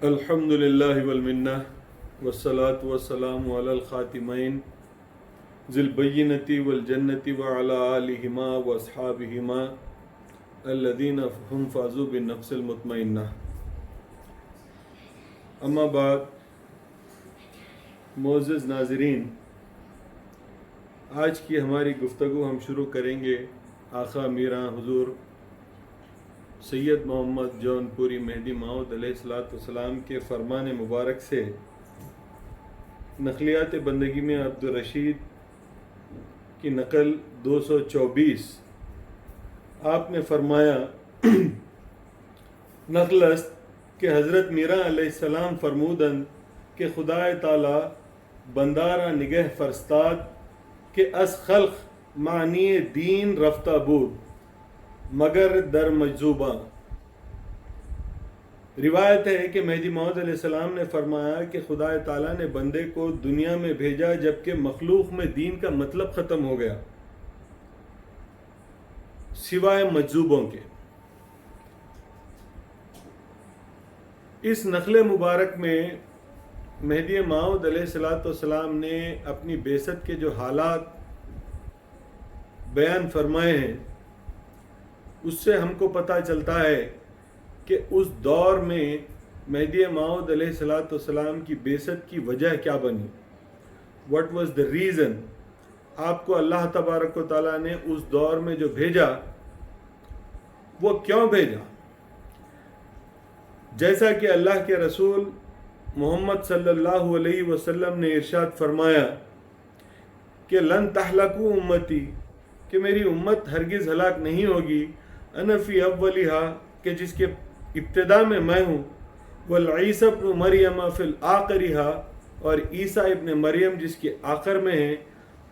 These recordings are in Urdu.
الحمد للہ والمنہ والصلاة والسلام علی الخاتمین ذی البینۃ والجنۃ وعلی آلہما واصحابہما الذین هم فازوا بالنفس المطمئنہ. اما بعد، معزز ناظرین، آج کی ہماری گفتگو ہم شروع کریں گے آقا میراں حضور سید محمد جون پوری مہدی ماؤد علیہ السلام کے فرمان مبارک سے. نقلیات بندگی میں عبدالرشید کی نقل 224. آپ نے فرمایا نقل است کہ حضرت میراں علیہ السلام فرمودند کہ خدا تعالی بندارا نگہ فرستاد کہ از خلق معنی دین رفتہ بود مگر در مجذوباں. روایت ہے کہ مہدی موعود علیہ السلام نے فرمایا کہ خدا تعالیٰ نے بندے کو دنیا میں بھیجا جبکہ مخلوق میں دین کا مطلب ختم ہو گیا سوائے مجذوبوں کے. اس نقل مبارک میں مہدی موعود علیہ السلام نے اپنی بعثت کے جو حالات بیان فرمائے ہیں اس سے ہم کو پتہ چلتا ہے کہ اس دور میں مہدی موعود علیہ السلام کی بعثت کی وجہ کیا بنی. What was the reason. آپ کو اللہ تبارک و تعالیٰ نے اس دور میں جو بھیجا وہ کیوں بھیجا؟ جیسا کہ اللہ کے رسول محمد صلی اللہ علیہ وسلم نے ارشاد فرمایا کہ لن تہلکوا امتی، کہ میری امت ہرگز ہلاک نہیں ہوگی، انا فی اولیہا، کہ جس کے ابتدا میں میں ہوں، والعیسی ابن مریم فی الآخریہا، اور عیسیٰ ابن مریم جس کے آخر میں ہیں،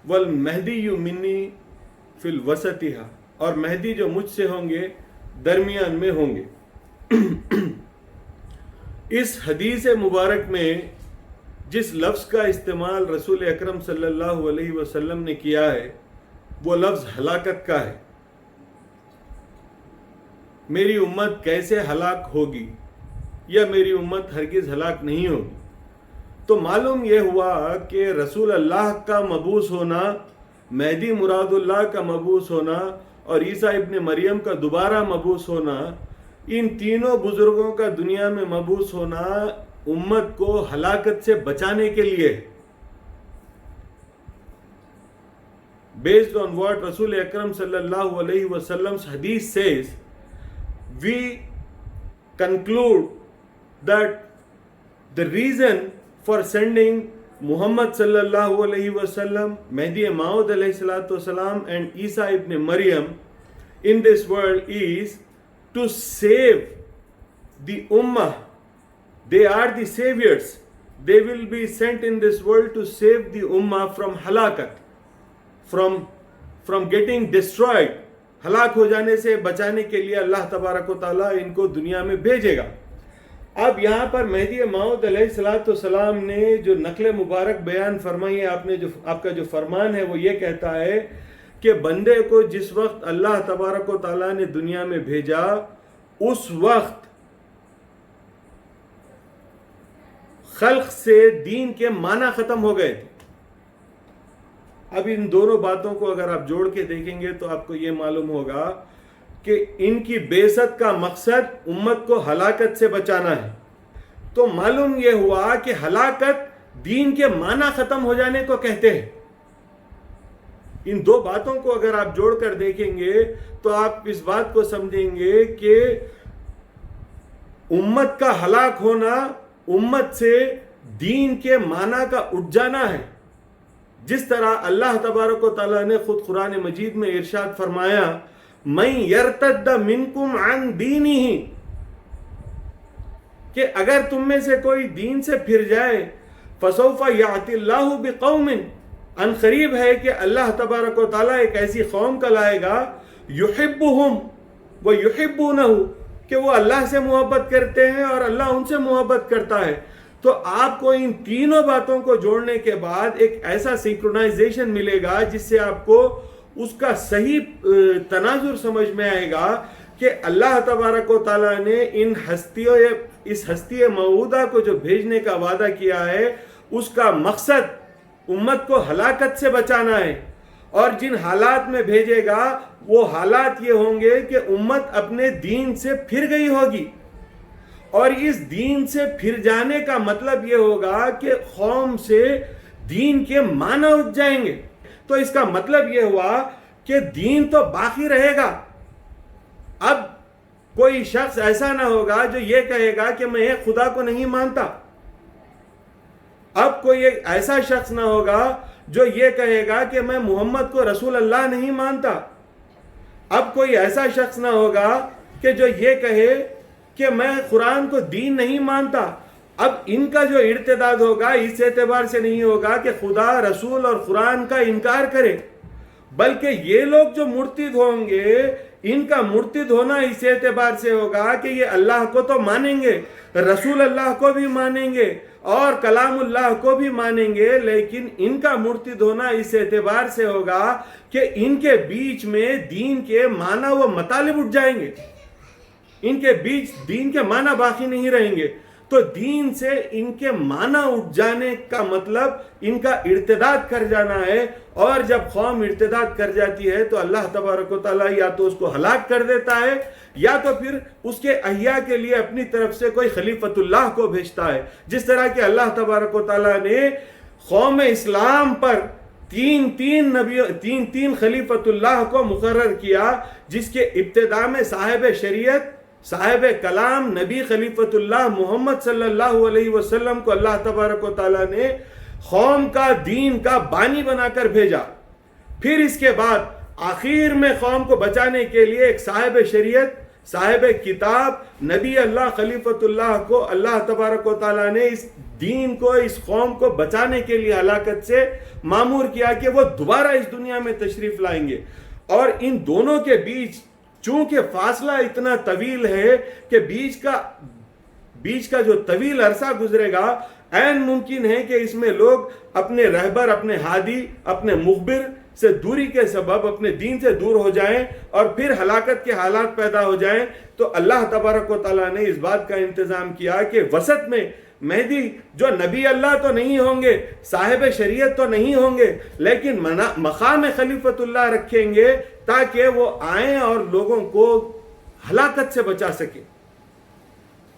والمہدی منی فی الوسطیہا، اور مہدی جو مجھ سے ہوں گے درمیان میں ہوں گے. اس حدیث مبارک میں جس لفظ کا استعمال رسول اکرم صلی اللہ علیہ وسلم نے کیا ہے وہ لفظ ہلاکت کا ہے. میری امت کیسے ہلاک ہوگی یا میری امت ہرگز ہلاک نہیں ہوگی. تو معلوم یہ ہوا کہ رسول اللہ کا مبعوث ہونا، مہدی مراد اللہ کا مبعوث ہونا اور عیسیٰ ابن مریم کا دوبارہ مبعوث ہونا، ان تینوں بزرگوں کا دنیا میں مبعوث ہونا امت کو ہلاکت سے بچانے کے لیے. Based on what Rasul Akram sallallahu alayhi wasallam's hadith says, we conclude that the reason for sending Muhammad sallallahu alayhi wasallam, Mehdi Maud alayhi salatu wasalam and Isa ibn Maryam in this world is to save the ummah. They are the saviors. They will be sent in this world to save the ummah from halakat, from getting destroyed. ہلاک ہو جانے سے بچانے کے لیے اللہ تبارک و تعالیٰ ان کو دنیا میں بھیجے گا. اب یہاں پر مہدی موعود علیہ السلام نے جو نقل مبارک بیان فرمائی ہے، آپ کا جو فرمان ہے وہ یہ کہتا ہے کہ بندے کو جس وقت اللہ تبارک و تعالیٰ نے دنیا میں بھیجا اس وقت خلق سے دین کے معنی ختم ہو گئے تھے. اب ان دونوں باتوں کو اگر آپ جوڑ کے دیکھیں گے تو آپ کو یہ معلوم ہوگا کہ ان کی بعثت کا مقصد امت کو ہلاکت سے بچانا ہے. تو معلوم یہ ہوا کہ ہلاکت دین کے معنی ختم ہو جانے کو کہتے ہیں. ان دو باتوں کو اگر آپ جوڑ کر دیکھیں گے تو آپ اس بات کو سمجھیں گے کہ امت کا ہلاک ہونا امت سے دین کے معنی کا اٹھ جانا ہے. جس طرح اللہ تبارک و تعالیٰ نے خود قرآن مجید میں ارشاد فرمایا مَن یرتد منکم عن دینہ، کہ اگر تم میں سے کوئی دین سے پھر جائے فسوف یأتی اللہ بقوم، ان قریب ہے کہ اللہ تبارک و تعالیٰ ایک ایسی قوم کا لائے گا یحبہم ویحبونہ، کہ وہ اللہ سے محبت کرتے ہیں اور اللہ ان سے محبت کرتا ہے. تو آپ کو ان تینوں باتوں کو جوڑنے کے بعد ایک ایسا سنکرونائزیشن ملے گا جس سے آپ کو اس کا صحیح تناظر سمجھ میں آئے گا کہ اللہ تبارک و تعالیٰ نے اس ہستی موعودہ کو جو بھیجنے کا وعدہ کیا ہے، اس کا مقصد امت کو ہلاکت سے بچانا ہے، اور جن حالات میں بھیجے گا وہ حالات یہ ہوں گے کہ امت اپنے دین سے پھر گئی ہوگی، اور اس دین سے پھر جانے کا مطلب یہ ہوگا کہ قوم سے دین کے معنی اٹھ جائیں گے۔ تو اس کا مطلب یہ ہوا کہ دین تو باقی رہے گا۔ اب کوئی شخص ایسا نہ ہوگا جو یہ کہے گا کہ میں ایک خدا کو نہیں مانتا۔ اب کوئی ایسا شخص نہ ہوگا جو یہ کہے گا کہ میں محمد کو رسول اللہ نہیں مانتا۔ اب کوئی ایسا شخص نہ ہوگا کہ جو یہ کہے کہ میں قرآن کو دین نہیں مانتا۔ اب ان کا جو ارتداد ہوگا اس اعتبار سے نہیں ہوگا کہ خدا، رسول اور قرآن کا انکار کرے، بلکہ یہ لوگ جو مرتد ہوں گے ان کا مرتد ہونا اس اعتبار سے ہوگا کہ یہ اللہ کو تو مانیں گے، رسول اللہ کو بھی مانیں گے اور کلام اللہ کو بھی مانیں گے، لیکن ان کا مرتد ہونا اس اعتبار سے ہوگا کہ ان کے بیچ میں دین کے معنی و مطالب اٹھ جائیں گے، ان کے بیچ دین کے معنی باقی نہیں رہیں گے۔ تو دین سے ان کے معنی اٹھ جانے کا مطلب ان کا ارتداد کر جانا ہے، اور جب قوم ارتداد کر جاتی ہے تو اللہ تبارک و تعالیٰ یا تو اس کو ہلاک کر دیتا ہے، یا تو پھر اس کے احیاء کے لیے اپنی طرف سے کوئی خلیفۃ اللہ کو بھیجتا ہے، جس طرح کہ اللہ تبارک و تعالیٰ نے قوم اسلام پر تین خلیفۃ اللہ کو مقرر کیا، جس کے ابتدا میں صاحب شریعت، صاحب کلام، نبی خلیفۃ اللہ محمد صلی اللہ علیہ وسلم کو اللہ تبارک و تعالیٰ نے قوم کا دین کا بانی بنا کر بھیجا۔ پھر اس کے بعد آخر میں قوم کو بچانے کے لیے ایک صاحب شریعت، صاحب کتاب، نبی اللہ خلیفۃ اللہ کو اللہ تبارک و تعالیٰ نے اس دین کو، اس قوم کو بچانے کے لیے ہلاکت سے مامور کیا کہ وہ دوبارہ اس دنیا میں تشریف لائیں گے۔ اور ان دونوں کے بیچ چونکہ فاصلہ اتنا طویل ہے کہ بیچ کا جو طویل عرصہ گزرے گا، عین ممکن ہے کہ اس میں لوگ اپنے رہبر، اپنے ہادی، اپنے مخبر سے دوری کے سبب اپنے دین سے دور ہو جائیں اور پھر ہلاکت کے حالات پیدا ہو جائیں۔ تو اللہ تبارک و تعالیٰ نے اس بات کا انتظام کیا کہ وسط میں مہدی جو نبی اللہ تو نہیں ہوں گے، صاحب شریعت تو نہیں ہوں گے، لیکن مقام خلیفۃ اللہ رکھیں گے تاکہ وہ آئیں اور لوگوں کو ہلاکت سے بچا سکیں۔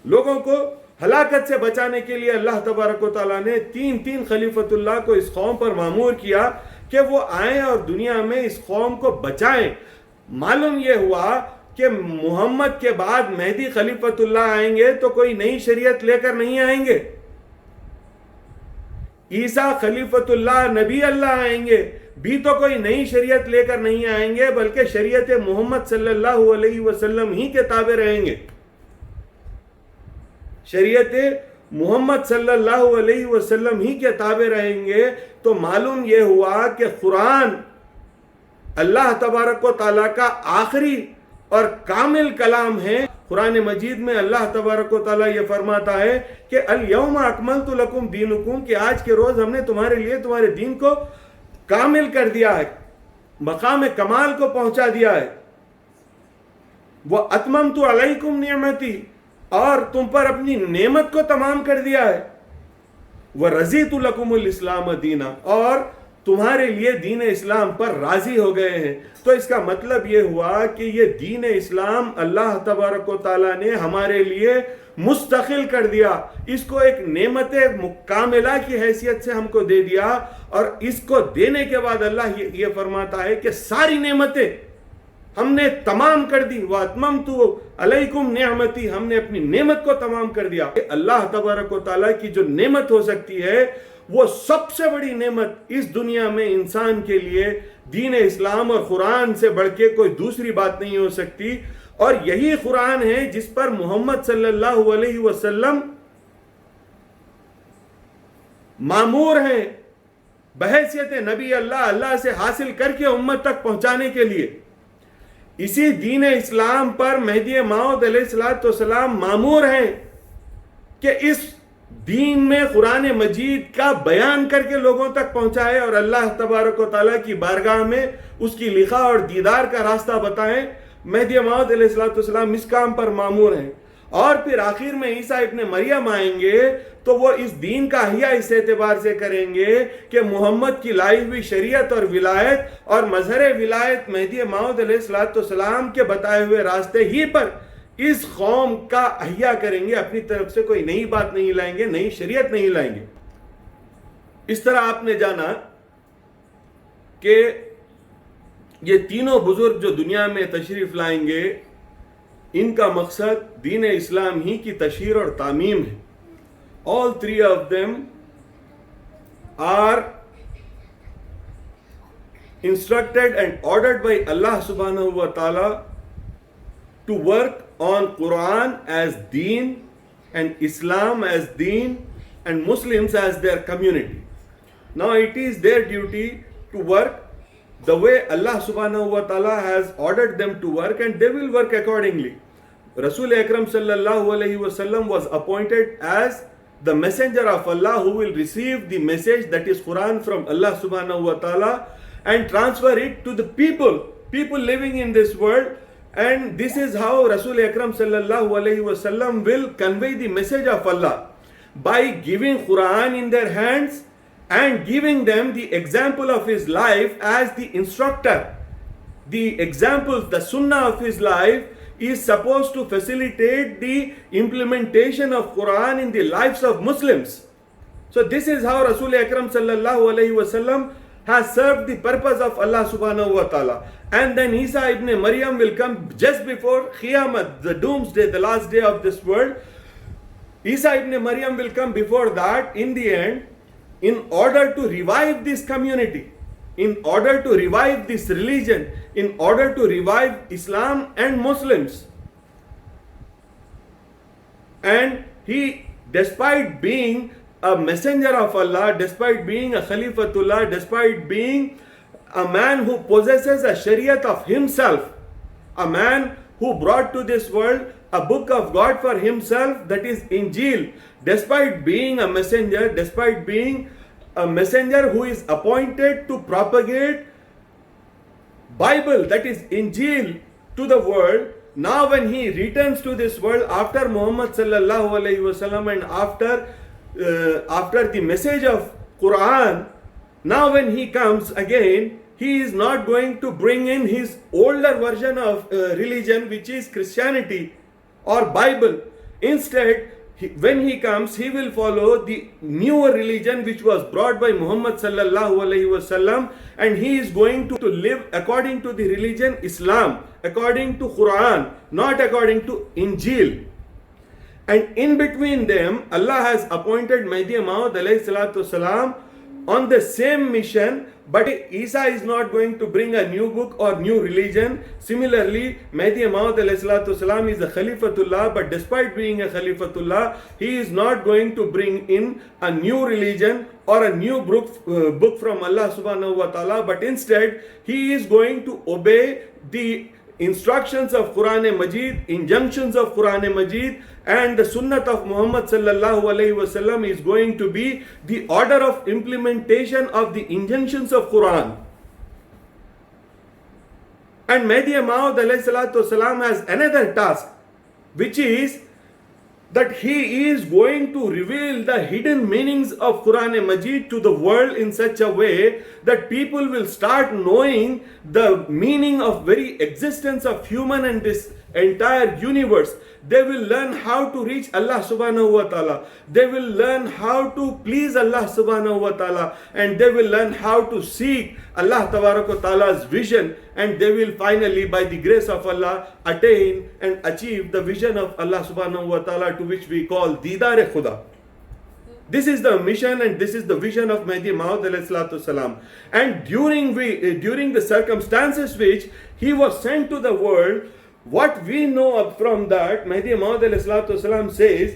لوگوں کو ہلاکت سے بچانے کے لیے اللہ تبارک و تعالیٰ نے تین خلیفۃ اللہ کو اس قوم پر مامور کیا کہ وہ آئیں اور دنیا میں اس قوم کو بچائیں۔ معلوم یہ ہوا کہ محمد کے بعد مہدی خلیفۃ اللہ آئیں گے تو کوئی نئی شریعت لے کر نہیں آئیں گے، عیسیٰ خلیفۃ اللہ، نبی اللہ آئیں گے بھی تو کوئی نئی شریعت لے کر نہیں آئیں گے، بلکہ شریعت محمد صلی اللہ علیہ وسلم ہی کے تابع رہیں گے۔ شریعت محمد صلی اللہ علیہ وسلم ہی کے تابع رہیں گے۔ تو معلوم یہ ہوا کہ قرآن اللہ تبارک و تعالیٰ کا آخری اور کامل کلام ہے۔ قرآن مجید میں اللہ تبارک و تعالیٰ یہ فرماتا ہے کہ الیوم اکملت لکم دینکم، کہ آج کے روز ہم نے تمہارے لیے تمہارے دین کو کامل کر دیا ہے، مقام کمال کو پہنچا دیا ہے۔ وَأَتْمَمْتُ عَلَيْكُمْ نِعْمَتِي، اور تم پر اپنی نعمت کو تمام کر دیا ہے۔ وَرَضِيتُ لَكُمُ الْإِسْلَامَ دِينًا، اور تمہارے لیے دین اسلام پر راضی ہو گئے ہیں۔ تو اس کا مطلب یہ ہوا کہ یہ دین اسلام اللہ تبارک و تعالیٰ نے ہمارے لیے مستقل کر دیا، اس کو ایک نعمت کاملہ کی حیثیت سے ہم کو دے دیا، اور اس کو دینے کے بعد اللہ یہ فرماتا ہے کہ ساری نعمتیں ہم نے تمام کر دی۔ وَأَتْمَمْتُ عَلَيْكُمْ نِعْمَتِي، ہم نے اپنی نعمت کو تمام کر دیا۔ اللہ تبارک و تعالیٰ کی جو نعمت ہو سکتی ہے وہ سب سے بڑی نعمت اس دنیا میں انسان کے لیے دین اسلام اور قرآن سے بڑھ کے کوئی دوسری بات نہیں ہو سکتی، اور یہی قرآن ہے جس پر محمد صلی اللہ علیہ وسلم مامور ہیں بحیثیت نبی اللہ، اللہ سے حاصل کر کے امت تک پہنچانے کے لیے۔ اسی دین اسلام پر مہدی موعود علیہ السلام مامور ہیں کہ اس دین میں قرآن مجید کا بیان کر کے لوگوں تک پہنچائے، اور اللہ تبارک و تعالیٰ کی بارگاہ میں اس کی لقاء اور دیدار کا راستہ بتائیں۔ مہدی موعود علیہ السلام اس کام پر مامور ہیں. اور پھر آخر میں عیسیٰ ابن مریم آئیں گے تو وہ اس دین کا احیاء اس اعتبار سے کریں گے کہ محمد کی لائی ہوئی شریعت اور ولایت اور مظہر ولایت مہدی موعود علیہ السلام کے بتائے ہوئے راستے ہی پر اس قوم کا احیاء کریں گے. اپنی طرف سے کوئی نئی بات نہیں لائیں گے, نئی شریعت نہیں لائیں گے. اس طرح آپ نے جانا کہ یہ تینوں بزرگ جو دنیا میں تشریف لائیں گے, ان کا مقصد دین اسلام ہی کی تشہیر اور تعمیم ہے. All three of them are instructed and ordered by Allah subhanahu wa ta'ala to work on Quran as deen and Islam as deen and Muslims as their community. Now it is their duty to work the way Allah subhanahu wa ta'ala has ordered them to work, and they will work accordingly. Rasul Akram sallallahu alayhi wa sallam was appointed as the messenger of Allah who will receive the message, that is Quran, from Allah subhanahu wa ta'ala and transfer it to the people living in this world. And this is how Rasul Akram sallallahu alayhi wa sallam will convey the message of Allah, by giving Quran in their hands and giving them the example of his life as the instructor. The examples, the sunnah of his life is supposed to facilitate the implementation of Quran in the lives of Muslims. So this is how Rasul Akram sallallahu alayhi wa sallam has served the purpose of Allah subhanahu wa ta'ala. And then Isa ibn Maryam will come just before Qiyamah, the doomsday, the last day of this world. Isa ibn Maryam will come before that in the end, in order to revive this community, in order to revive this religion, in order to revive Islam and Muslims. And he, despite being a messenger of Allah, despite being a Khalifatullah, despite being a man who possesses a shariat of himself, a man who brought to this world a book of God for himself, that is Injil, despite being a messenger, despite being a messenger who is appointed to propagate Bible, that is Injil, to the world, now when he returns to this world after Muhammad sallallahu alayhi wasallam and after the message of Quran, now when he comes again, he is not going to bring in his older version of religion, which is Christianity or Bible. Instead, when he comes, he will follow the newer religion which was brought by Muhammad sallallahu alayhi wasallam, and he is going to live according to the religion Islam, according to Quran, not according to Injil. And in between them, Allah has appointed Mahdi Maud alayhi salatu wasalam on the same mission, but Isa is not going to bring a new book or new religion. Similarly, Mahdi Maud alayhi salatu wasalam is a Khalifatullah, but despite being a Khalifatullah, he is not going to bring in a new religion or a new book from Allah subhanahu wa ta'ala, but instead he is going to obey the instructions of Quran Majid, injunctions of Quran Majid, and the Sunnat of Muhammad sallallahu alayhi wasallam is going to be the order of implementation of the injunctions of Quran. And Mahdi Maud alayhi salatu wasalam has another task, which is that he is going to reveal the hidden meanings of Quran Majid to the world in such a way that people will start knowing the meaning of very existence of human and this entire universe. They will learn how to reach Allah subhanahu wa ta'ala. They will learn how to please Allah subhanahu wa ta'ala. And they will learn how to seek Allah tabarak wa ta'ala's vision. And they will finally, by the grace of Allah, attain and achieve the vision of Allah subhanahu wa ta'ala, to which we call Didar Khuda. This is the mission and this is the vision of Mahdi Maud alayhi salatu wasalam. And during the circumstances which he was sent to the world, what we know from that, Mahdi Maud alayhi salatu wasalam says,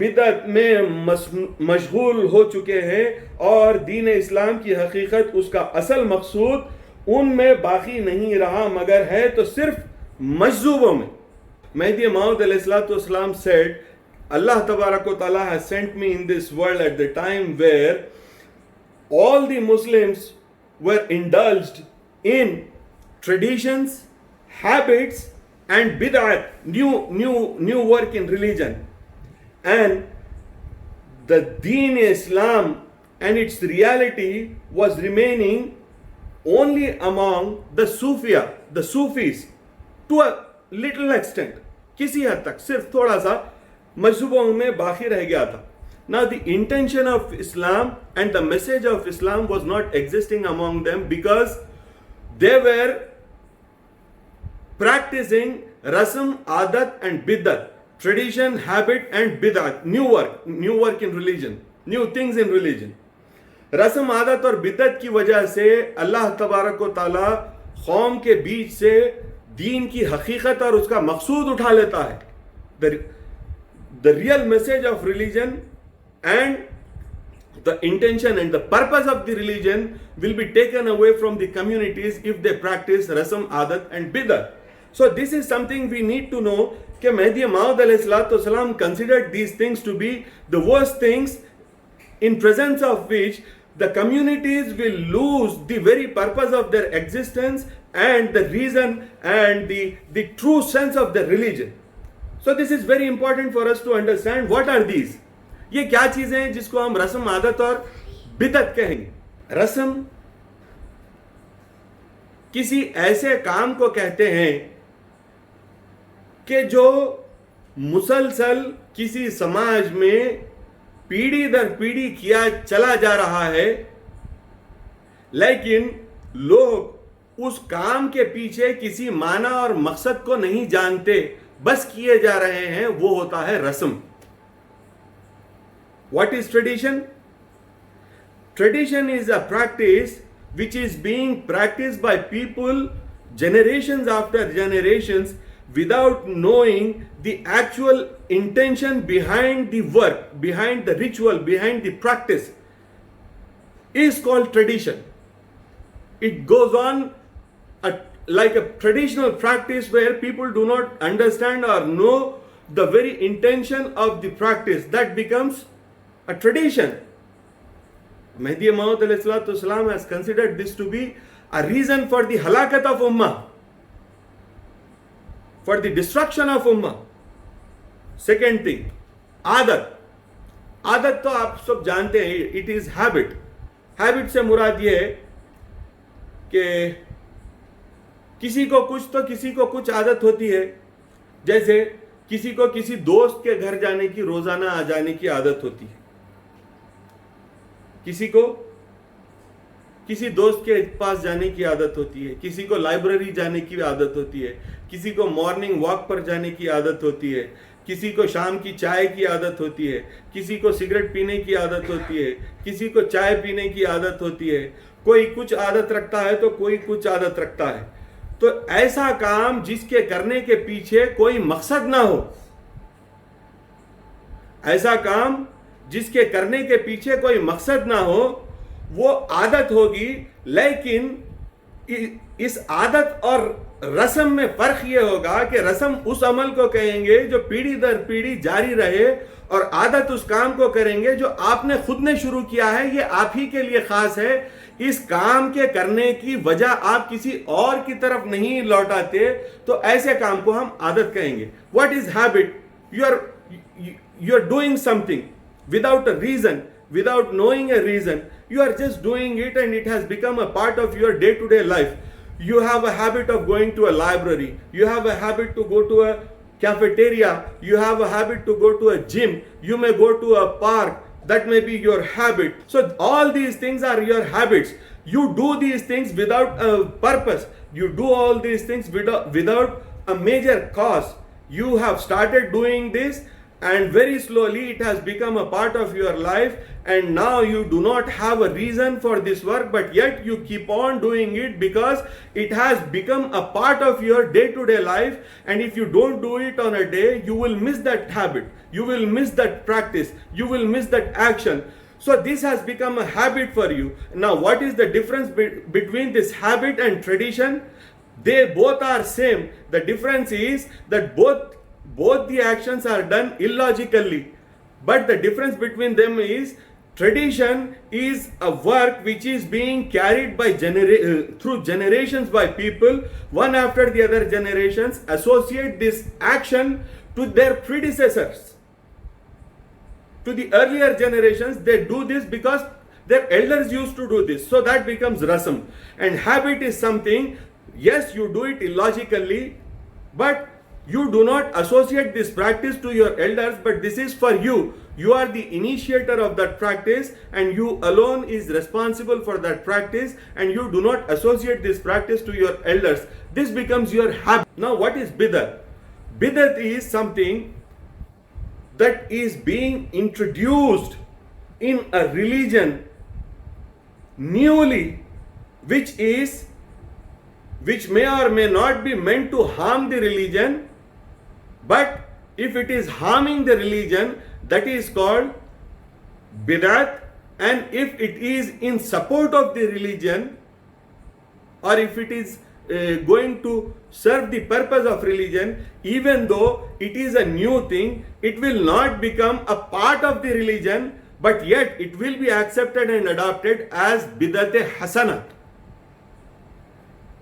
بدعت میں مشغول ہو چکے ہیں، اور دین اسلام کی حقیقت، اس کا اصل مقصود ان میں باقی نہیں رہا، مگر ہے تو صرف مجذوبوں میں. مہدی موعود علیہ الصلوۃ والسلام said, Allah Tabarak wa Ta'ala has sent me in this world at the time where all the Muslims were indulged in traditions, habits and bid'at, new work in religion. And the deen Islam and its reality was remaining only among the Sufis to a little extent. کسی حد تک صرف تھوڑا سا مذہبوں میں باقی رہ گیا تھا. Now the intention of Islam and the message of Islam was not existing among them because they were practicing rasm, adat and bid'at, tradition, habit and bid'at, new work in religion, new things in religion. رسم عادت اور بدعت کی وجہ سے اللہ تبارک و تعالی قوم کے بیچ سے دین کی حقیقت اور اس کا مقصود اٹھا لیتا ہے. The real message of religion and the intention and the purpose of the religion will be taken away from the communities if they practice rasm, adat and bid'at. So this is something we need to know کہ مہدی موعود علیہ الصلوۃ والسلام considered these things to be the worst things, in presence of which the communities will lose the very purpose of their existence and the reason and the true sense of the religion. So this is very important for us to understand. What are these? یہ کیا چیزیں ہیں جس کو ہم رسم، عادت اور بدعت کہیں گے؟ رسم کسی ایسے کام کو کہتے ہیں کہ جو مسلسل کسی سماج میں پیڑھی در پیڑھی کیا چلا جا رہا ہے، لیکن لوگ اس کام کے پیچھے کسی معنی اور مقصد کو نہیں جانتے، بس کیے جا رہے ہیں. وہ ہوتا ہے رسم. What is tradition? Tradition is a practice which is being practiced by people generations after generations without knowing the actual intention behind the work, behind the ritual, behind the practice, is called tradition. It goes on like a traditional practice where people do not understand or know the very intention of the practice. That becomes a tradition. Mahdi Maud alayhi salatu wasalam has considered this to be a reason for the halakat of ummah, for the destruction of ummah. Second thing, adat. Adat تو آپ سب جانتے ہیں, it is habit. Habit سے مراد یہ ہے کہ کسی کو کچھ تو کسی کو کچھ عادت ہوتی ہے. جیسے کسی کو کسی دوست کے گھر جانے کی, روزانہ آ جانے کی عادت ہوتی ہے, کسی کو کسی دوست کے پاس جانے کی عادت ہوتی ہے, کسی کو لائبریری جانے کی عادت ہوتی ہے, کسی کو مارننگ واک پر جانے کی عادت ہوتی ہے, کسی کو شام کی چائے کی عادت ہوتی ہے, کسی کو سگریٹ پینے کی عادت ہوتی ہے, کسی کو چائے پینے کی عادت ہوتی ہے. کوئی کچھ عادت رکھتا ہے تو کوئی کچھ عادت رکھتا ہے. تو ایسا کام جس کے کرنے کے پیچھے کوئی مقصد نہ ہو, ایسا کام جس کے کرنے کے پیچھے کوئی مقصد نہ ہو, وہ عادت ہوگی. لیکن اس عادت اور رسم میں فرق یہ ہوگا کہ رسم اس عمل کو کہیں گے جو پیڑھی در پیڑھی جاری رہے, اور عادت اس کام کو کریں گے جو آپ نے خود نے شروع کیا ہے, یہ آپ ہی کے لیے خاص ہے. اس کام کے کرنے کی وجہ آپ کسی اور کی طرف نہیں لوٹاتے, تو ایسے کام کو ہم عادت کہیں گے. What is habit? You are doing something without a reason, without knowing a reason. You are just doing it and it has become a part of your day-to-day life. You have a habit of going to a library. You have a habit to go to a cafeteria. You have a habit to go to a gym. You may go to a park. That may be your habit. So all these things are your habits. You do these things without a purpose. You do all these things without a major cause. You have started doing this and very slowly it has become a part of your life, and now you do not have a reason for this work, but yet you keep on doing it because it has become a part of your day-to-day life. And if you don't do it on a day, you will miss that habit, you will miss that practice, you will miss that action. So this has become a habit for you. Now what is the difference between this habit and tradition? They both are same. The difference is that both the actions are done illogically, but the difference between them is tradition is a work which is being carried by through generations by people, one after the other generations associate this action to their predecessors, to the earlier generations. They do this because their elders used to do this, so that becomes rasam. And habit is something, yes, you do it illogically, but you do not associate this practice to your elders, but this is for you. You are the initiator of that practice, and you alone is responsible for that practice, and you do not associate this practice to your elders. This becomes your habit. Now what is bidat? Bidat is something that is being introduced in a religion newly, which may or may not be meant to harm the religion, but if it is harming the religion, that is called bidat. And if it is in support of the religion, or if it is going to serve the purpose of religion, even though it is a new thing, it will not become a part of the religion, but yet it will be accepted and adopted as bidat-e-hasana.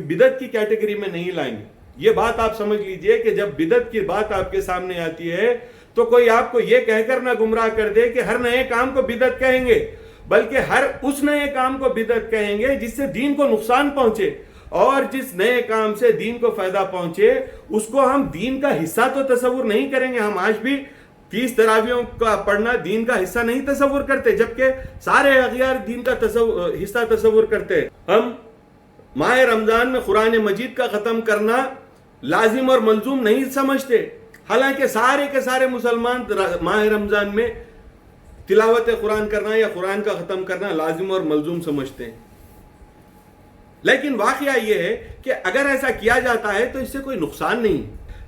بدعت کی کیٹیگری میں نہیں لائیں گے. یہ بات آپ سمجھ لیجئے کہ جب بدعت کی بات آپ کے سامنے آتی ہے تو کوئی آپ کو یہ کہہ کر نہ گمراہ کر دے کہ ہر نئے کام کو بدعت کہیں گے، بلکہ ہر اس نئے کام کو بدعت کہیں گے جس سے دین کو نقصان پہنچے، اور جس نئے کام سے دین کو فائدہ پہنچے اس کو ہم دین کا حصہ تو تصور نہیں کریں گے. ہم آج بھی 30 تراویحوں کا پڑھنا دین کا حصہ نہیں تصور کرتے، جبکہ سارے اغیار دین کا حصہ تصور کرتے. ہم ماہ رمضان میں قرآن مجید کا ختم کرنا لازم اور ملزوم نہیں سمجھتے، حالانکہ سارے کے سارے مسلمان ماہ رمضان میں تلاوت قرآن کرنا یا قرآن کا ختم کرنا لازم اور ملزوم سمجھتے ہیں. لیکن واقعہ یہ ہے کہ اگر ایسا کیا جاتا ہے تو اس سے کوئی نقصان نہیں،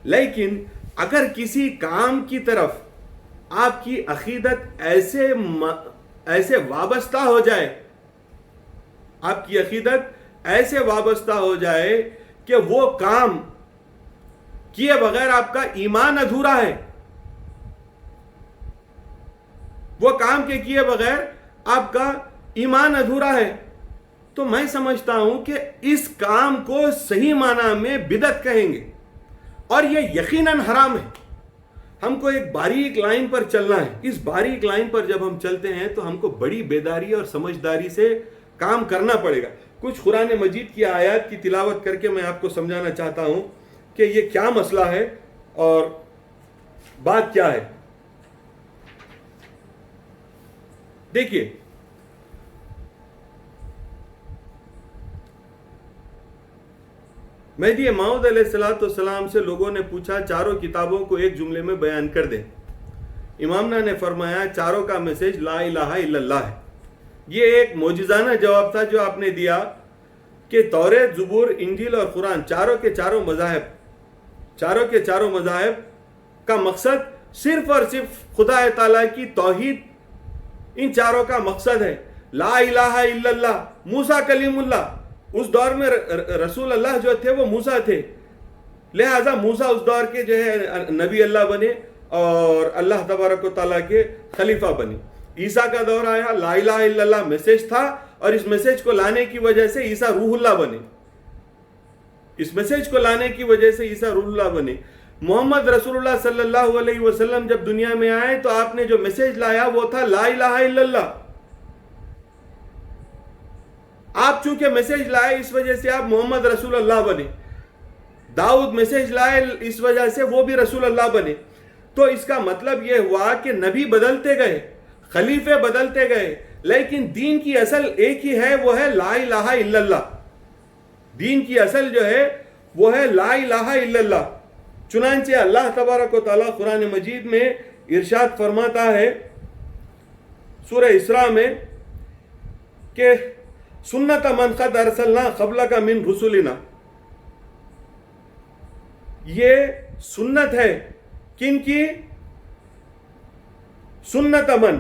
لیکن اگر کسی کام کی طرف آپ کی عقیدت ایسے وابستہ ہو جائے، آپ کی عقیدت ایسے وابستہ ہو جائے کہ وہ کام کیے بغیر آپ کا ایمان ادھورا ہے، وہ کام کے کیے بغیر آپ کا ایمان ادھورا ہے، تو میں سمجھتا ہوں کہ اس کام کو صحیح معنی میں بدعت کہیں گے، اور یہ یقیناً حرام ہے. ہم کو ایک باریک لائن پر چلنا ہے. اس باریک لائن پر جب ہم چلتے ہیں تو ہم کو بڑی بیداری اور سمجھداری سے کام کرنا پڑے گا. کچھ قرآن مجید کی آیات کی تلاوت کر کے میں آپ کو سمجھانا چاہتا ہوں کہ یہ کیا مسئلہ ہے اور بات کیا ہے. دیکھیے، مہدی موعود علیہ السلام سے لوگوں نے پوچھا چاروں کتابوں کو ایک جملے میں بیان کر دیں. امامنا نے فرمایا چاروں کا میسج لا الہ الا اللہ ہے. یہ ایک معجزانہ جواب تھا جو آپ نے دیا کہ توریت، زبور، انجیل اور قرآن چاروں کے چاروں مذاہب کا مقصد صرف اور صرف خدا تعالیٰ کی توحید، ان چاروں کا مقصد ہے. لا الہ الا اللہ. موسیٰ کلیم اللہ، اس دور میں رسول اللہ جو تھے وہ موسیٰ تھے، لہٰذا موسیٰ اس دور کے جو ہے نبی اللہ بنے اور اللہ تبارک و تعالیٰ کے خلیفہ بنے. عیسیٰ کا دور آیا، لا الہ الا اللہ میسج تھا، اور اس میسج کو لانے کی وجہ سے عیسیٰ روح اللہ بنے. اس میسج کو لانے کی وجہ سے عیسیٰ روح اللہ بنے. محمد رسول اللہ صلی اللہ علیہ وسلم جب دنیا میں آئے تو آپ نے جو میسج لایا وہ تھا لا الہ الا اللہ. آپ چونکہ میسج لائے اس وجہ سے آپ محمد رسول اللہ بنے. داؤد میسج لائے اس وجہ سے وہ بھی رسول اللہ بنے. تو اس کا مطلب یہ ہوا کہ نبی بدلتے گئے، خلیفے بدلتے گئے، لیکن دین کی اصل ایک ہی ہے، وہ ہے لا الہ الا اللہ. دین کی اصل جو ہے وہ ہے لا الہ الا اللہ. چنانچہ اللہ تبارک و تعالیٰ قرآن مجید میں ارشاد فرماتا ہے سورہ اسراء میں کہ سنت من قد ارسلنا قبلک من رسلنا. یہ سنت ہے کن کی؟ سنت من،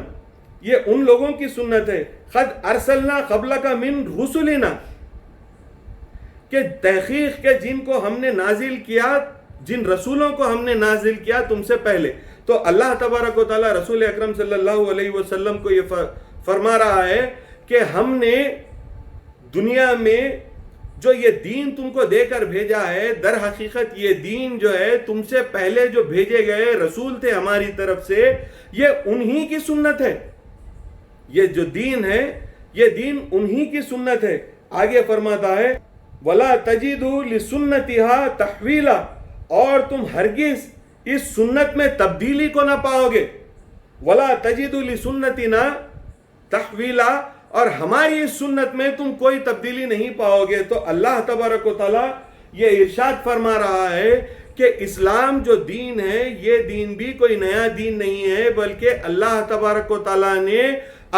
یہ ان لوگوں کی سنت ہے قد ارسلنا قبلک من رسلنا، کہ تحقیق کے جن کو ہم نے نازل کیا، جن رسولوں کو ہم نے نازل کیا تم سے پہلے. تو اللہ تبارک و تعالیٰ رسول اکرم صلی اللہ علیہ وسلم کو یہ فرما رہا ہے کہ ہم نے دنیا میں جو یہ دین تم کو دے کر بھیجا ہے، در حقیقت یہ دین جو ہے تم سے پہلے جو بھیجے گئے رسول تھے ہماری طرف سے، یہ انہی کی سنت ہے. یہ جو دین ہے یہ دین انہی کی سنت ہے. آگے فرماتا ہے وَلَا تَجِدُوا لِسُنَّتِهَا تَحْوِيلًا، اور تم ہرگز اس سنت میں تبدیلی کو نہ پاؤ گے. وَلَا تَجِدُوا لِسُنَّتِنَا تَحْوِيلًا، اور ہماری اس سنت میں تم کوئی تبدیلی نہیں پاؤ گے. تو اللہ تبارک و تعالیٰ یہ ارشاد فرما رہا ہے کہ اسلام جو دین ہے یہ دین بھی کوئی نیا دین نہیں ہے، بلکہ اللہ تبارک و تعالیٰ نے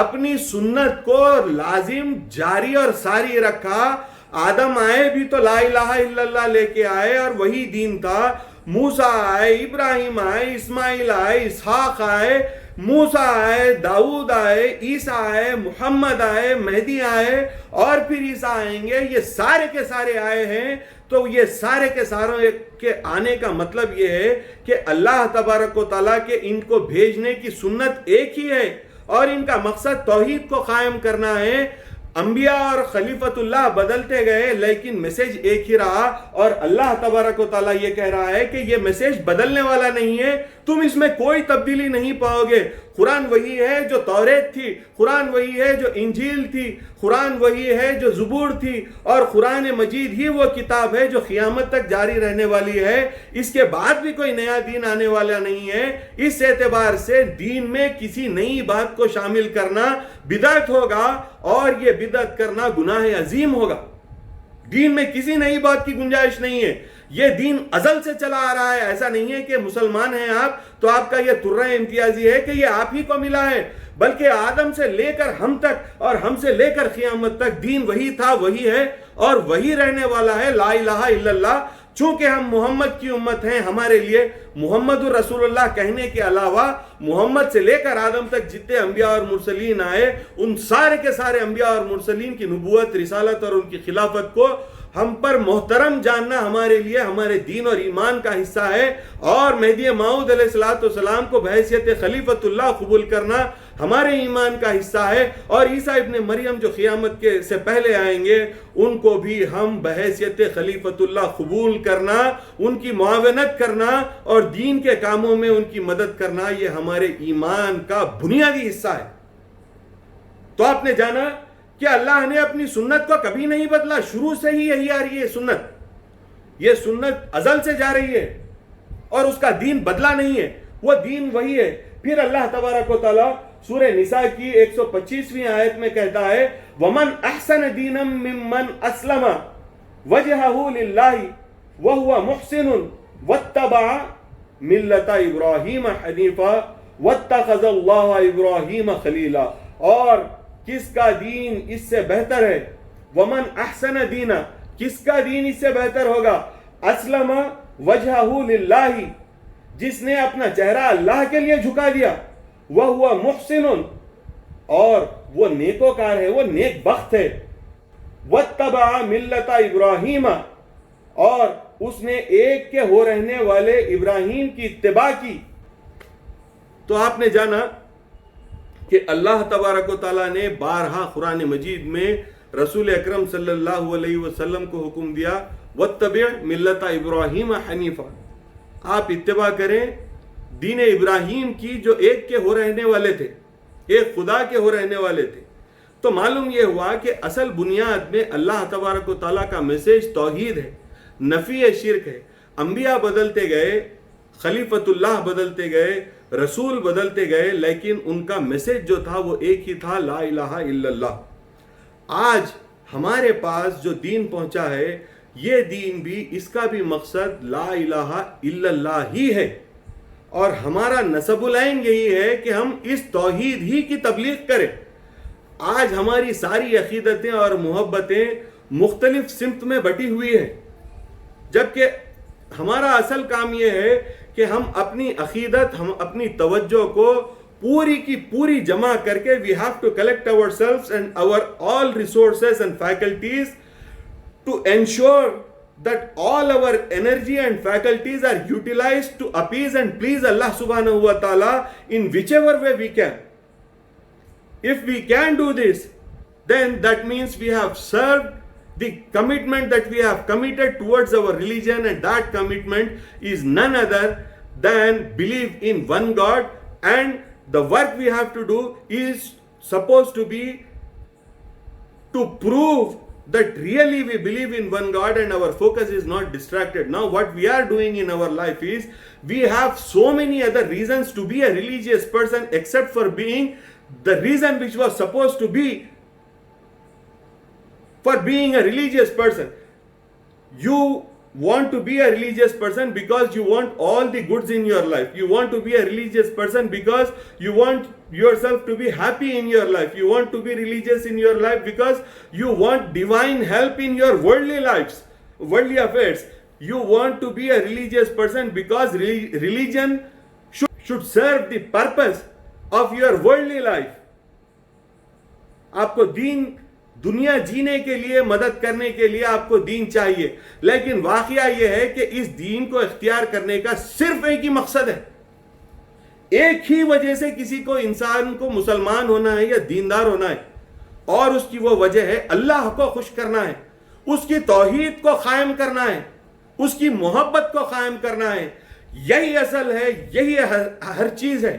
اپنی سنت کو لازم، جاری اور ساری رکھا. آدم آئے بھی تو لا الہ الا اللہ لے کے آئے اور وہی دین تھا. موسیٰ آئے، ابراہیم آئے، اسماعیل آئے، اسحاق آئے، موسیٰ آئے، داؤد آئے، عیسیٰ آئے، محمد آئے، مہدی آئے، اور پھر عیسیٰ آئیں گے. یہ سارے کے سارے آئے ہیں. تو یہ سارے کے سارے کے آنے کا مطلب یہ ہے کہ اللہ تبارک و تعالیٰ کے ان کو بھیجنے کی سنت ایک ہی ہے، اور ان کا مقصد توحید کو قائم کرنا ہے. انبیاء اور خلیفۃ اللہ بدلتے گئے لیکن میسج ایک ہی رہا، اور اللہ تبارک و تعالیٰ یہ کہہ رہا ہے کہ یہ میسج بدلنے والا نہیں ہے، تم اس میں کوئی تبدیلی نہیں پاؤ گے۔ قرآن وہی ہے جو توریت تھی، قرآن وہی ہے جو انجیل تھی، قرآن وہی ہے جو زبور تھی، اور قرآن مجید ہی وہ کتاب ہے جو قیامت تک جاری رہنے والی ہے۔ اس کے بعد بھی کوئی نیا دین آنے والا نہیں ہے۔ اس اعتبار سے دین میں کسی نئی بات کو شامل کرنا بدعت ہوگا، اور یہ بدعت کرنا گناہ عظیم ہوگا۔ دین میں کسی نئی بات کی گنجائش نہیں ہے، یہ دین ازل سے چلا آ رہا ہے۔ ایسا نہیں ہے کہ مسلمان ہیں آپ تو آپ کا یہ ترہ امتیازی ہے کہ یہ آپ ہی کو ملا ہے، بلکہ آدم سے لے کر ہم تک اور ہم سے لے کر قیامت تک دین وہی تھا، وہی ہے اور وہی رہنے والا ہے، لا الہ الا اللہ۔ چونکہ ہم محمد کی امت ہیں، ہمارے لیے محمد الرسول اللہ کہنے کے علاوہ محمد سے لے کر آدم تک جتنے انبیاء اور مرسلین آئے، ان سارے کے سارے انبیاء اور مرسلین کی نبوت، رسالت اور ان کی خلافت کو ہم پر محترم جاننا ہمارے لیے ہمارے دین اور ایمان کا حصہ ہے، اور مہدی موعود علیہ السلام کو بحیثیت خلیفۃ اللہ قبول کرنا ہمارے ایمان کا حصہ ہے، اور عیسیٰ ابن مریم جو قیامت کے سے پہلے آئیں گے ان کو بھی ہم بحیثیت خلیفۃ اللہ قبول کرنا، ان کی معاونت کرنا اور دین کے کاموں میں ان کی مدد کرنا، یہ ہمارے ایمان کا بنیادی حصہ ہے۔ تو آپ نے جانا کہ اللہ نے اپنی سنت کو کبھی نہیں بدلا، شروع سے ہی یہی آ رہی ہے سنت، یہ سنت ازل سے جا رہی ہے اور اس کا دین بدلا نہیں ہے، وہ دین وہی ہے۔ پھر اللہ تبارک و تعالیٰ سورہ نساء کی 125ویں آیت میں کہتا ہے وَمَنْ أَحْسَنَ دِينًا مِّمَّنْ أَسْلَمَ وَجْهَهُ لِلَّهِ وَهُوَ مُحْسِنٌ وَاتَّبَعَ مِلَّةَ إِبْرَاهِيمَ حَنِيفًا وَاتَّخَذَ اللَّهَ إِبْرَاهِيمَ خَلِيلًا، اور کس کا دین اس سے بہتر ہے؟ وَمَنْ أَحْسَنَ دِينًا، کس کا دین اس سے بہتر ہوگا؟ أَسْلَمَ وَجْهَهُ لِلَّهِ، جس نے اپنا چہرہ اللہ کے لیے جھکا دیا، وَهُوَ مُحْسِنٌ، اور وہ نیکوکار ہے، وہ نیک بخت ہے، وَاتَّبَعَ مِلَّةَ إِبْرَاهِيمَ، اور اس نے ایک کے ہو رہنے والے ابراہیم کی اتباع کی۔ تو آپ نے جانا کہ اللہ تبارک و تعالیٰ نے بارہا قرآن مجید میں رسول اکرم صلی اللہ علیہ وسلم کو حکم دیا وَاتَّبِعْ مِلَّةَ إِبْرَاهِيمَ حَنِيفًا، آپ اتباع کریں دین ابراہیم کی جو ایک کے ہو رہنے والے تھے، ایک خدا کے ہو رہنے والے تھے۔ تو معلوم یہ ہوا کہ اصل بنیاد میں اللہ تبارک و تعالیٰ کا میسیج توحید ہے، نفی شرک ہے۔ انبیاء بدلتے گئے، خلیفۃ اللہ بدلتے گئے، رسول بدلتے گئے، لیکن ان کا میسیج جو تھا وہ ایک ہی تھا، لا الہ الا اللہ۔ آج ہمارے پاس جو دین پہنچا ہے، یہ دین بھی، اس کا بھی مقصد لا الہ الا اللہ ہی ہے، اور ہمارا نسب العین یہی ہے کہ ہم اس توحید ہی کی تبلیغ کریں۔ آج ہماری ساری عقیدتیں اور محبتیں مختلف سمت میں بٹی ہوئی ہیں، جبکہ ہمارا اصل کام یہ ہے کہ ہم اپنی عقیدت، ہم اپنی توجہ کو پوری کی پوری جمع کر کے we have to collect ourselves and our all resources and faculties to ensure that all our energy and faculties are utilized to appease and please Allah subhanahu wa ta'ala in whichever way we can. If we can do this, then that means we have served the commitment that we have committed towards our religion, and that commitment is none other than believe in one God, and the work we have to do is supposed to be to prove that really we believe in one God and our focus is not distracted. Now what we are doing in our life is we have so many other reasons to be a religious person except for being the reason which was supposed to be for being a religious person. You want to be a religious person because you want all the goods in your life. You want to be a religious person because you want yourself to be happy in your life. You want to be religious in your life because you want divine help in your worldly lives, worldly affairs. You want to be a religious person because religion should serve the purpose of your worldly life. آپ کو دین دنیا جینے کے لیے، مدد کرنے کے لیے آپ کو دین چاہیے، لیکن واقعہ یہ ہے کہ اس دین کو اختیار کرنے کا صرف ایک ہی مقصد ہے، ایک ہی وجہ سے کسی کو، انسان کو مسلمان ہونا ہے یا دیندار ہونا ہے، اور اس کی وہ وجہ ہے اللہ کو خوش کرنا ہے، اس کی توحید کو قائم کرنا ہے، اس کی محبت کو قائم کرنا ہے. یہی اصل ہے، یہی ہر چیز ہے.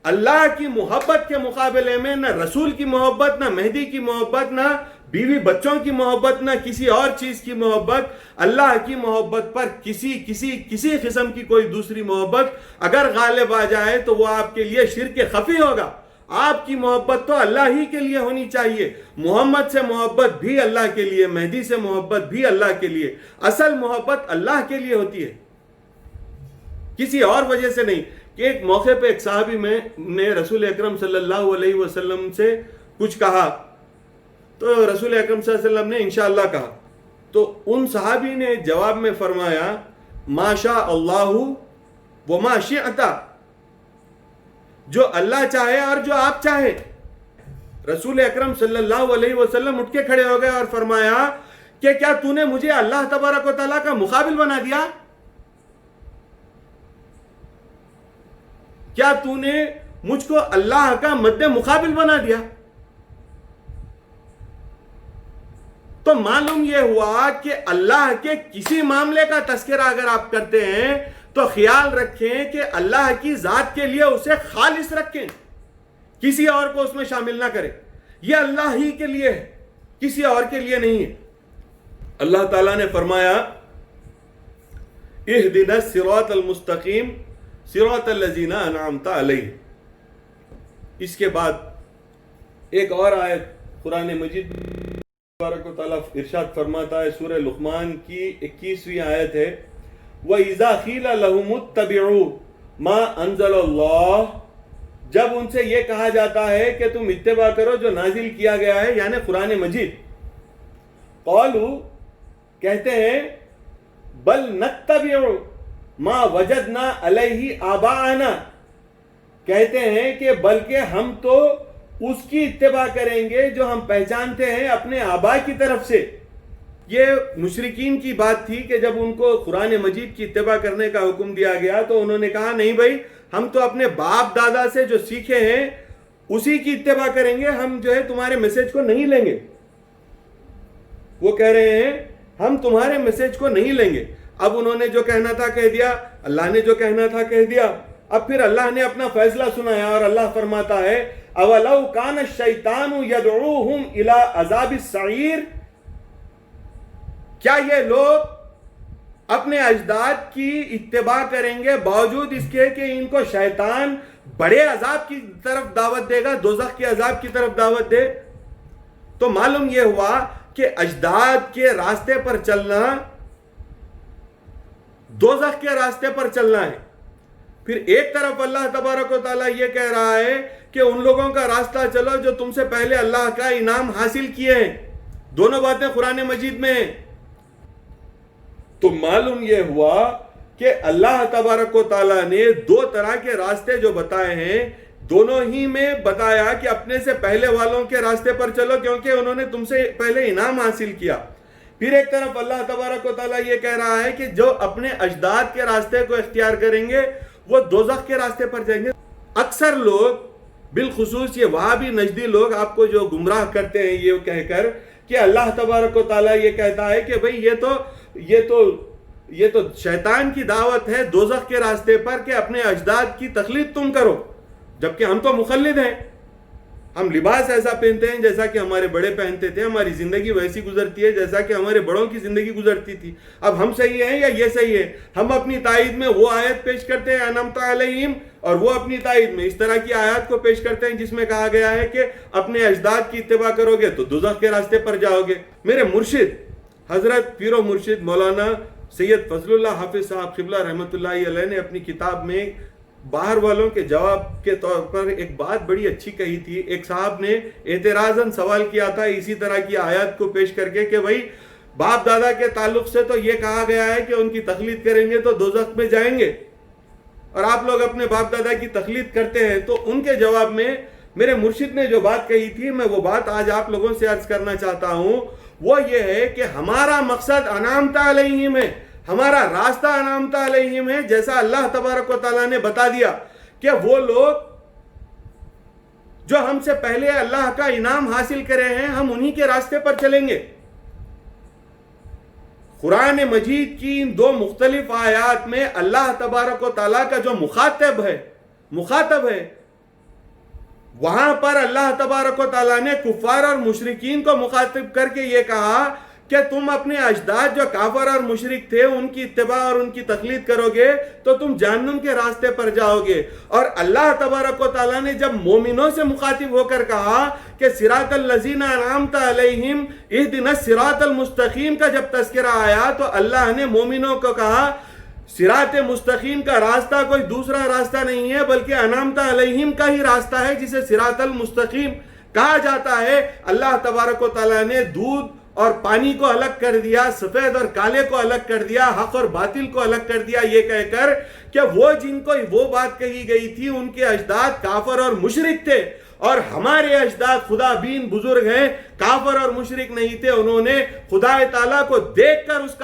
اللہ کی محبت کے مقابلے میں نہ رسول کی محبت، نہ مہدی کی محبت، نہ بیوی بچوں کی محبت، نہ کسی اور چیز کی محبت. اللہ کی محبت پر کسی قسم کی کوئی دوسری محبت اگر غالب آ جائے تو وہ آپ کے لیے شرک خفی ہوگا. آپ کی محبت تو اللہ ہی کے لیے ہونی چاہیے. محمد سے محبت بھی اللہ کے لیے، مہدی سے محبت بھی اللہ کے لیے. اصل محبت اللہ کے لیے ہوتی ہے، کسی اور وجہ سے نہیں. کہ ایک موقع پہ ایک صحابی نے رسول اکرم صلی اللہ علیہ وسلم سے کچھ کہا تو رسول اکرم صلی اللہ علیہ وسلم نے انشاءاللہ کہا. تو ان صحابی نے جواب میں فرمایا ما شاء اللہ وما شئت، جو اللہ چاہے اور جو آپ چاہے. رسول اکرم صلی اللہ علیہ وسلم اٹھ کے کھڑے ہو گئے اور فرمایا کہ کیا تو نے مجھے اللہ تبارک و تعالیٰ کا مقابل بنا دیا؟ کیا تو نے مجھ کو اللہ کا مد مقابل بنا دیا؟ تو معلوم یہ ہوا کہ اللہ کے کسی معاملے کا تذکرہ اگر آپ کرتے ہیں تو خیال رکھیں کہ اللہ کی ذات کے لیے اسے خالص رکھیں، کسی اور کو اس میں شامل نہ کریں. یہ اللہ ہی کے لیے ہے، کسی اور کے لیے نہیں ہے. اللہ تعالیٰ نے فرمایا اہدنا الصراط المستقیم صراط الذین انعمت علیہم. اس کے بعد ایک اور آیت قرآن مجید تبارک و تعالیٰ ارشاد فرماتا ہے، سورہ لقمان کی 21ویں آیت ہے وَإِذَا قِيلَ لَهُمُ اتَّبِعُوا مَا أَنزَلَ اللَّهُ، جب ان سے یہ کہا جاتا ہے کہ تم اتباع کرو جو نازل کیا گیا ہے یعنی قرآن مجید. قالوا، کہتے ہیں بل نتبع ما وجدنا علیہ آباءنا، کہتے ہیں کہ بلکہ ہم تو اس کی اتباع کریں گے جو ہم پہچانتے ہیں اپنے آبا کی طرف سے. یہ مشرکین کی بات تھی کہ جب ان کو قرآن مجید کی اتباع کرنے کا حکم دیا گیا تو انہوں نے کہا نہیں بھائی، ہم تو اپنے باپ دادا سے جو سیکھے ہیں اسی کی اتباع کریں گے، ہم جو ہے تمہارے میسج کو نہیں لیں گے. وہ کہہ رہے ہیں ہم تمہارے میسج کو نہیں لیں گے. اب انہوں نے جو کہنا تھا کہہ دیا، اللہ نے جو کہنا تھا کہہ دیا. اب پھر اللہ نے اپنا فیصلہ سنایا اور اللہ فرماتا ہے اولو کان الشیطان یدعوہم الی عذاب السعیر، کیا یہ لوگ اپنے اجداد کی اتباع کریں گے باوجود اس کے کہ ان کو شیطان بڑے عذاب کی طرف دعوت دے گا، دوزخ کے عذاب کی طرف دعوت دے؟ تو معلوم یہ ہوا کہ اجداد کے راستے پر چلنا دوزخ کے راستے پر چلنا ہے. پھر ایک طرف اللہ تبارک و تعالیٰ یہ کہہ رہا ہے کہ ان لوگوں کا راستہ چلو جو تم سے پہلے اللہ کا انعام حاصل کیے ہیں. دونوں باتیں قرآن مجید میں ہیں. تو معلوم یہ ہوا کہ اللہ تبارک و تعالیٰ نے دو طرح کے راستے جو بتائے ہیں، دونوں ہی میں بتایا کہ اپنے سے پہلے والوں کے راستے پر چلو کیونکہ انہوں نے تم سے پہلے انعام حاصل کیا. پھر ایک طرف اللہ تبارک و تعالیٰ یہ کہہ رہا ہے کہ جو اپنے اجداد کے راستے کو اختیار کریں گے وہ دوزخ کے راستے پر جائیں گے. اکثر لوگ بالخصوص یہ وہابی نجدی لوگ آپ کو جو گمراہ کرتے ہیں یہ کہہ کر کہ اللہ تبارک و تعالیٰ یہ کہتا ہے کہ بھئی یہ تو شیطان کی دعوت ہے دوزخ کے راستے پر کہ اپنے اجداد کی تقلید تم کرو، جبکہ ہم تو مقلد ہیں. ہم لباس ایسا پہنتے ہیں جیسا کہ ہمارے بڑے پہنتے تھے، ہماری زندگی ویسی گزرتی ہے جیسا کہ ہمارے بڑوں کی زندگی گزرتی تھی. اب ہم صحیح ہیں یا یہ صحیح ہے؟ ہم اپنی تائید میں وہ آیت پیش کرتے ہیں انعمت علیہم، اور وہ اپنی تائید میں اس طرح کی آیات کو پیش کرتے ہیں جس میں کہا گیا ہے کہ اپنے اجداد کی اتباع کرو گے تو دوزخ کے راستے پر جاؤ گے. میرے مرشد حضرت پیر و مرشد مولانا سید فضل اللہ حافظ صاحب قبلہ رحمۃ اللہ علیہ نے اپنی کتاب میں باہر والوں کے جواب کے طور پر ایک بات بڑی اچھی کہی تھی. ایک صاحب نے اعتراضاً سوال کیا تھا اسی طرح کی آیات کو پیش کر کے کہ بھائی باپ دادا کے تعلق سے تو یہ کہا گیا ہے کہ ان کی تقلید کریں گے تو دوزخ میں جائیں گے، اور آپ لوگ اپنے باپ دادا کی تقلید کرتے ہیں. تو ان کے جواب میں میرے مرشد نے جو بات کہی تھی میں وہ بات آج آپ لوگوں سے عرض کرنا چاہتا ہوں. وہ یہ ہے کہ ہمارا مقصد انعمت علیہم ہے، ہمارا راستہ انعمت علیہم ہے، جیسا اللہ تبارک و تعالیٰ نے بتا دیا کہ وہ لوگ جو ہم سے پہلے اللہ کا انعام حاصل کرے ہیں ہم انہی کے راستے پر چلیں گے. قرآن مجید کی ان دو مختلف آیات میں اللہ تبارک و تعالیٰ کا جو مخاطب ہے وہاں پر اللہ تبارک و تعالیٰ نے کفار اور مشرکین کو مخاطب کر کے یہ کہا کہ تم اپنے اجداد جو کافر اور مشرک تھے ان کی اتباع اور ان کی تقلید کرو گے تو تم جہنم کے راستے پر جاؤ گے. اور اللہ تبارک و تعالیٰ نے جب مومنوں سے مخاطب ہو کر کہا کہ صراط الذین انعمت علیہم اہدنا الصراط المستقیم کا جب تذکرہ آیا تو اللہ نے مومنوں کو کہا صراط مستقیم کا راستہ کوئی دوسرا راستہ نہیں ہے بلکہ انعمت علیہم کا ہی راستہ ہے جسے صراط المستقیم کہا جاتا ہے. اللہ تبارک و تعالیٰ نے دودھ اور پانی کو الگ کر دیا, سفید اور کالے کو الگ کر دیا, حق اور باطل کو الگ کر دیا, یہ کہہ کر کہ وہ جن کو وہ بات کہی گئی تھی ان کے اجداد کافر اور مشرک تھے اور ہمارے اجداد خدا بین بزرگ ہیں, کافر اور مشرک نہیں تھے. انہوں نے خدا تعالیٰ کو دیکھ کر اس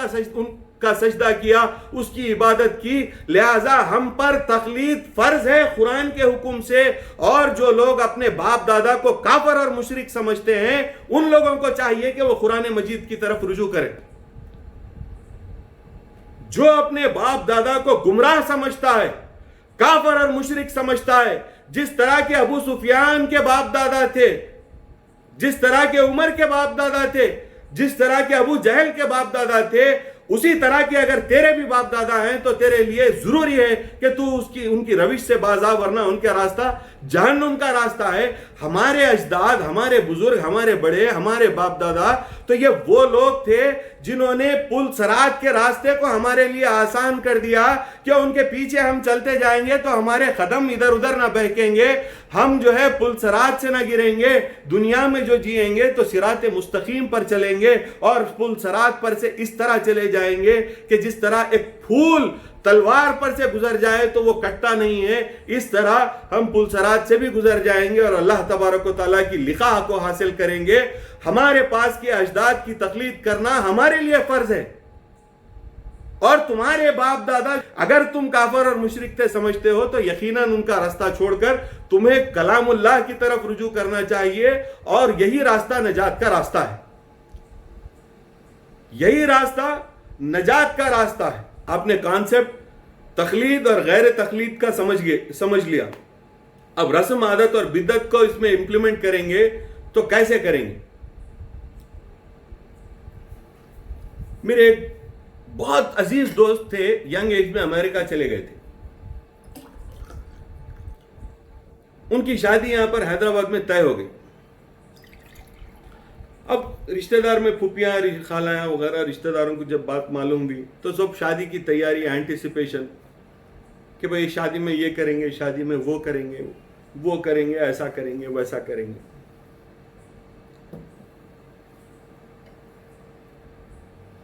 کا سجدہ کیا, اس کی عبادت کی. لہذا ہم پر تقلید فرض ہے قرآن کے حکم سے, اور جو لوگ اپنے باپ دادا کو کافر اور مشرک سمجھتے ہیں ان لوگوں کو چاہیے کہ وہ قرآن مجید کی طرف رجوع کریں. جو اپنے باپ دادا کو گمراہ سمجھتا ہے, کافر اور مشرک سمجھتا ہے, جس طرح کے ابو سفیان کے باپ دادا تھے, جس طرح کے عمر کے باپ دادا تھے, جس طرح کے ابو جہل کے باپ دادا تھے, اسی طرح کے اگر تیرے بھی باپ دادا ہیں تو تیرے لیے ضروری ہے کہ تو ان کی روش سے باز آ, ورنہ ان کا راستہ جہنم کا راستہ ہے. ہمارے اجداد, ہمارے بزرگ, ہمارے بڑے, ہمارے باپ دادا تو یہ وہ لوگ تھے جنہوں نے پل صراط کے راستے کو ہمارے لیے آسان کر دیا کہ ان کے پیچھے ہم چلتے جائیں گے تو ہمارے قدم ادھر ادھر نہ بہکیں گے, ہم جو ہے پل صراط سے نہ گریں گے. دنیا میں جو جیئیں گے تو صراط مستقیم پر چلیں گے اور پل صراط پر سے اس طرح چلے جائیں گے کہ جس طرح ایک پھول تلوار پر سے گزر جائے تو وہ کٹتا نہیں ہے, اس طرح ہم پل صراط سے بھی گزر جائیں گے اور اللہ تبارک و تعالیٰ کی لقاء کو حاصل کریں گے. ہمارے پاس کے اجداد کی تقلید کرنا ہمارے لیے فرض ہے, اور تمہارے باپ دادا اگر تم کافر اور مشرک تھے سمجھتے ہو تو یقیناً ان کا راستہ چھوڑ کر تمہیں کلام اللہ کی طرف رجوع کرنا چاہیے, اور یہی راستہ نجات کا راستہ ہے, یہی راستہ نجات کا راستہ ہے. آپ نے کانسیپٹ تقلید اور غیر تقلید کا سمجھ لیا. اب رسم عادت اور بدعت کو اس میں امپلیمنٹ کریں گے تو کیسے کریں گے؟ میرے ایک بہت عزیز دوست تھے, ینگ ایج میں امریکہ چلے گئے تھے. ان کی شادی یہاں پر حیدرآباد میں طے ہو گئی. اب رشتہ دار میں پھوپیاں, خالایاں وغیرہ رشتہ داروں کو جب بات معلوم ہوئی تو سب شادی کی تیاری, اینٹیسپیشن کہ بھئی شادی میں یہ کریں گے, شادی میں وہ کریں گے, وہ کریں گے, ایسا کریں گے, ویسا کریں گے.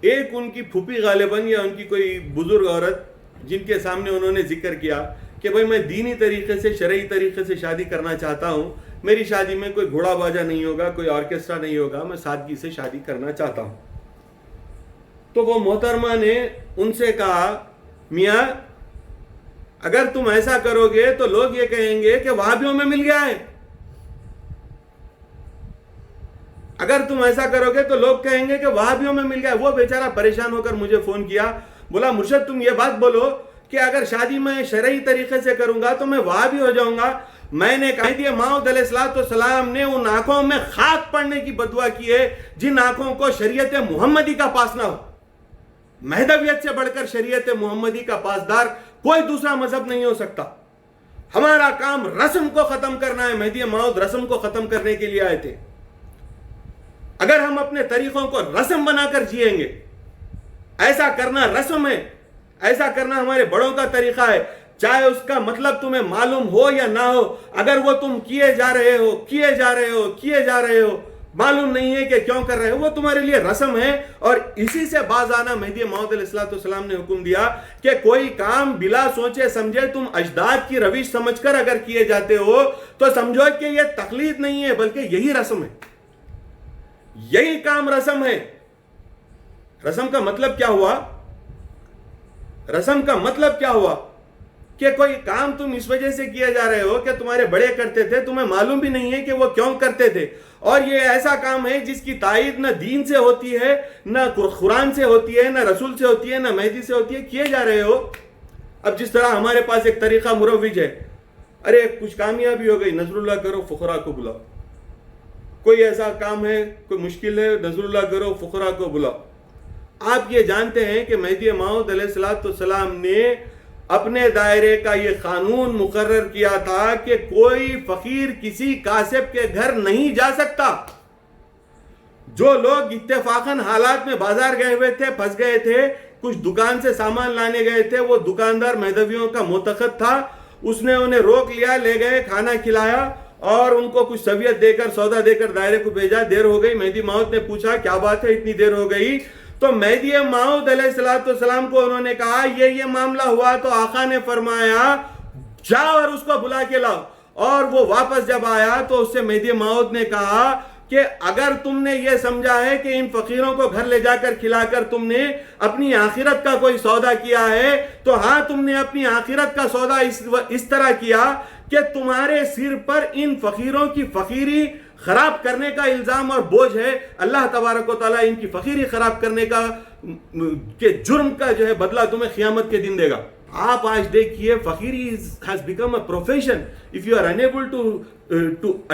ایک ان کی پھوپھی غالباً یا ان کی کوئی بزرگ عورت جن کے سامنے انہوں نے ذکر کیا کہ بھئی میں دینی طریقے سے, شرعی طریقے سے شادی کرنا چاہتا ہوں, میری شادی میں کوئی گھوڑا باجا نہیں ہوگا, کوئی آرکیسٹرا نہیں ہوگا, میں سادگی سے شادی کرنا چاہتا ہوں. تو وہ محترمہ نے ان سے کہا میاں اگر تم ایسا کرو گے تو لوگ یہ کہیں گے کہ وہابیوں میں مل گیا ہے, اگر تم ایسا کرو گے تو لوگ کہیں گے کہ وہابیوں میں مل گیا ہے. وہ بیچارہ پریشان ہو کر مجھے فون کیا, بولا مرشد تم یہ بات بولو کہ اگر شادی میں شرعی طریقے سے کروں گا تو میں وہابی ہو جاؤں گا. میں نے کہا دیا ماؤد علیہ السلام نے ان آنکھوں میں خاک پڑنے کی بدعا کی ہے جن آنکھوں کو شریعت محمدی کا پاس نہ ہو. مہدویت سے بڑھ کر شریعت محمدی کا پاسدار کوئی دوسرا مذہب نہیں ہو سکتا. ہمارا کام رسم کو ختم کرنا ہے. مہدی موعود رسم کو ختم کرنے کے لیے آئے تھے. اگر ہم اپنے طریقوں کو رسم بنا کر جیئیں گے, ایسا کرنا رسم ہے, ایسا کرنا ہمارے بڑوں کا طریقہ ہے, چاہے اس کا مطلب تمہیں معلوم ہو یا نہ ہو, اگر وہ تم کیے جا رہے ہو معلوم نہیں ہے کہ کیوں کر رہے ہو, وہ تمہارے لیے رسم ہے. اور اسی سے باز آنا مہدی موعود علیہ السلام نے حکم دیا کہ کوئی کام بلا سوچے سمجھے تم اجداد کی روش سمجھ کر اگر کیے جاتے ہو تو سمجھو کہ یہ تقلید نہیں ہے بلکہ یہی رسم ہے, یہی کام رسم ہے. رسم کا مطلب کیا ہوا؟ رسم کا مطلب کیا ہوا کہ کوئی کام تم اس وجہ سے کیا جا رہے ہو کہ تمہارے بڑے کرتے تھے, تمہیں معلوم بھی نہیں ہے کہ وہ کیوں کرتے تھے, اور یہ ایسا کام ہے جس کی تائید نہ دین سے ہوتی ہے, نہ قرآن سے ہوتی ہے, نہ رسول سے ہوتی ہے, نہ مہدی سے ہوتی ہے, کیے جا رہے ہو. اب جس طرح ہمارے پاس ایک طریقہ مروج ہے, ارے کچھ کامیابی ہو گئی, نظر اللہ کرو, فقراء کو بلاؤ. کوئی ایسا کام ہے, کوئی مشکل ہے, نظر اللہ کرو, فقراء کو بلاؤ. آپ یہ جانتے ہیں کہ مہدی موعود علیہ السلام نے اپنے دائرے کا یہ قانون مقرر کیا تھا کہ کوئی فقیر کسی کاسب کے گھر نہیں جا سکتا. جو لوگ اتفاقاً حالات میں بازار گئے ہوئے تھے, پھنس گئے تھے, کچھ دکان سے سامان لانے گئے تھے, وہ دکاندار مہدویوں کا معتقد تھا, اس نے انہیں روک لیا, لے گئے, کھانا کھلایا اور ان کو کچھ سویت دے کر, سودا دے کر دائرے کو بھیجا. دیر ہو گئی, مہدی موعود نے پوچھا کیا بات ہے اتنی دیر ہو گئی؟ تو مہدی موعود علیہ السلام کو انہوں نے کہا یہ معاملہ ہوا. تو آقا نے فرمایا جاؤ اور اس کو بلا کے لاؤ. اور وہ واپس جب آیا تو اس سے مہدی موعود نے کہا کہ اگر تم نے یہ سمجھا ہے کہ ان فقیروں کو گھر لے جا کر کھلا کر تم نے اپنی آخرت کا کوئی سودا کیا ہے, تو ہاں تم نے اپنی آخرت کا سودا اس طرح کیا کہ تمہارے سر پر ان فقیروں کی فقیری خراب کرنے کا الزام اور بوجھ ہے. اللہ تبارک و تعالیٰ ان کی فقیری خراب کرنے کا کہ جرم کا جو ہے بدلہ تمہیں قیامت کے دن دے گا. آپ آج دیکھیے فقیری has become a profession. If you are unable to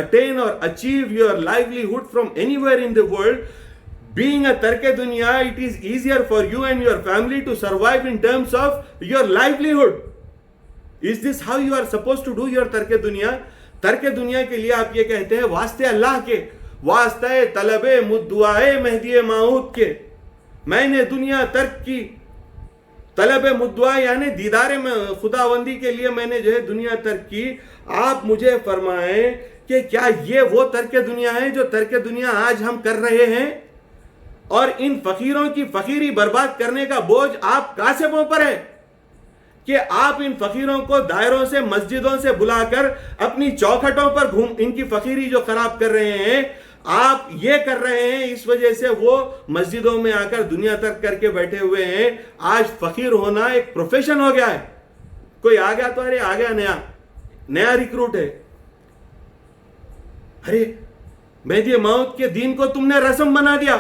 attain or achieve your livelihood from anywhere in the world, being a tarke dunya, it is easier for you and your family to survive in terms of your livelihood. Is this how you are supposed to do your tarke dunya? ترک دنیا کے لیے آپ یہ کہتے ہیں واسطے اللہ کے, واسطے طلب مدعائے مہدی موعود کے, میں نے دنیا ترک کی. طلب مدعا یعنی دیدار خداوندی کے لیے میں نے جو ہے دنیا ترک کی. آپ مجھے فرمائیں کہ کیا یہ وہ ترک دنیا ہے جو ترک دنیا آج ہم کر رہے ہیں؟ اور ان فقیروں کی فقیری برباد کرنے کا بوجھ آپ کاسبوں پر ہے کہ آپ ان فقیروں کو دائروں سے, مسجدوں سے بلا کر اپنی چوکھٹوں پر ان کی فقیری جو خراب کر رہے ہیں, آپ یہ کر رہے ہیں. اس وجہ سے وہ مسجدوں میں آ کر دنیا ترک کر کے بیٹھے ہوئے ہیں. آج فقیر ہونا ایک پروفیشن ہو گیا ہے. کوئی آ گیا تو ارے آ گیا نیا ریکروٹ ہے. ارے مہدی موعود کے دین کو تم نے رسم بنا دیا.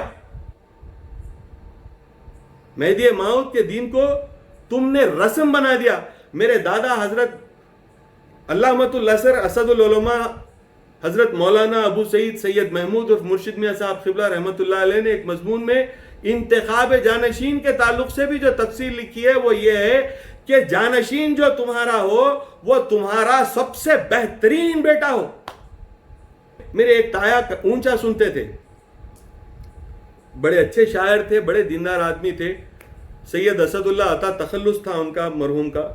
مہدی موعود کے دین کو تم نے رسم بنا دیا. میرے دادا حضرت علامۃ الاثر اسد العلماء حضرت مولانا ابو سعید سید محمود اور مرشد میاں صاحب قبلہ رحمۃ اللہ علیہ نے ایک مضمون میں انتخاب جانشین کے تعلق سے بھی جو تفصیل لکھی ہے وہ یہ ہے کہ جانشین جو تمہارا ہو وہ تمہارا سب سے بہترین بیٹا ہو. میرے ایک تایا اونچا سنتے تھے, بڑے اچھے شاعر تھے, بڑے دیندار آدمی تھے. سید اسد اللہ عطا تخلص تھا ان کا, مرحوم کا.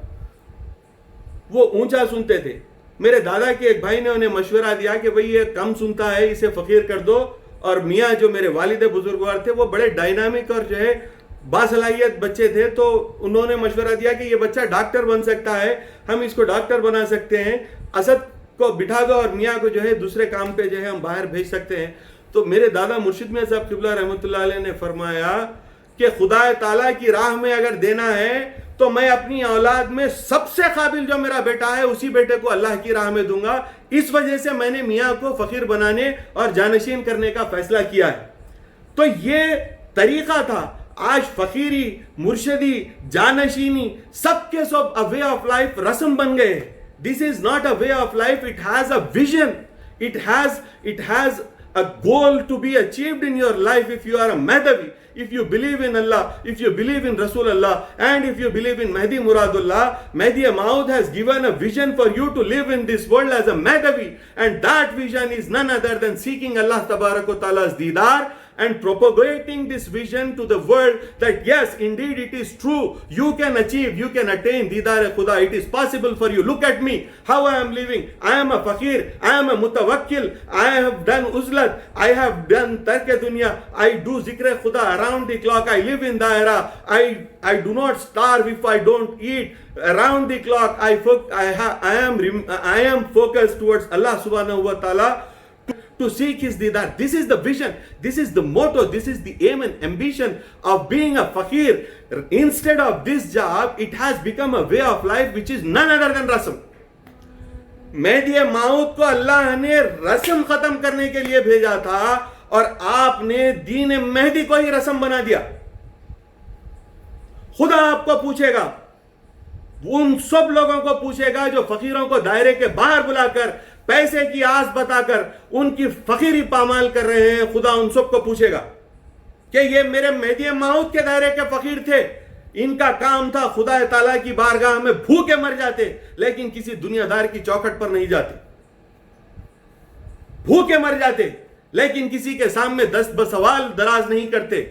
وہ اونچا سنتے تھے. میرے دادا کے ایک بھائی نے انہیں مشورہ دیا کہ بھئی یہ کم سنتا ہے, اسے فقیر کر دو. اور میاں جو میرے والد بزرگوار تھے وہ بڑے ڈائنامک اور جو ہے باصلاحیت بچے تھے, تو انہوں نے مشورہ دیا کہ یہ بچہ ڈاکٹر بن سکتا ہے, ہم اس کو ڈاکٹر بنا سکتے ہیں. اسد کو بٹھا دو اور میاں کو جو ہے دوسرے کام پہ جو ہے ہم باہر بھیج سکتے ہیں. تو میرے دادا مرشد میاں صاحب قبلہ رحمۃ اللہ علیہ نے فرمایا کہ خدا تعالیٰ کی راہ میں اگر دینا ہے تو میں اپنی اولاد میں سب سے قابل جو میرا بیٹا ہے اسی بیٹے کو اللہ کی راہ میں دوں گا. اس وجہ سے میں نے میاں کو فقیر بنانے اور جانشین کرنے کا فیصلہ کیا ہے. تو یہ طریقہ تھا. آج فقیری, مرشدی, جانشینی سب کے سب a way of life رسم بن گئے. This is not a way of life, it has a vision, it has a goal to be achieved in your life. If you are a Mahdavi, if you believe in Allah, if you believe in Rasulullah, and if you believe in Mahdi Muradullah, Mahdi Maud has given a vision for you to live in this world as a Mahdavi, and that vision is none other than seeking Allah Tabarak wa Ta'ala's Deedar and propagating this vision to the world that yes, indeed it is true, you can achieve, you can attain Deedar Khuda, it is possible for you. Look at me, how I am living. I am a faqir, I am a mutawakkil, I have done uzlat, I have done tarke dunya, I do zikr Khuda around the clock, I live in daira, I do not starve if I don't eat. Around the clock I am focused towards Allah subhanahu wa ta'ala to seek his didar. This is the vision, this is the motto, this is the aim and ambition of being a fakir. Instead of this job, it has become a way of life which is none other than rasm. مہدی موعود کو اللہ نے رسم ختم کرنے کے لیے بھیجا تھا اور آپ نے دین مہدی کو ہی رسم بنا دیا. خدا آپ کو پوچھے گا, ان سب لوگوں کو پوچھے گا جو فقیروں کو دائرے کے باہر بلا کر پیسے کی آس بتا کر ان کی فقیری پامال کر رہے ہیں. خدا ان سب کو پوچھے گا کہ یہ میرے مہدی موعود کے دائرے کے فقیر تھے, ان کا کام تھا خدا تعالیٰ کی بارگاہ میں بھوکے مر جاتے لیکن کسی دنیا دار کی چوکھٹ پر نہیں جاتے, بھوکے مر جاتے لیکن کسی کے سامنے دست بسوال دراز نہیں کرتے.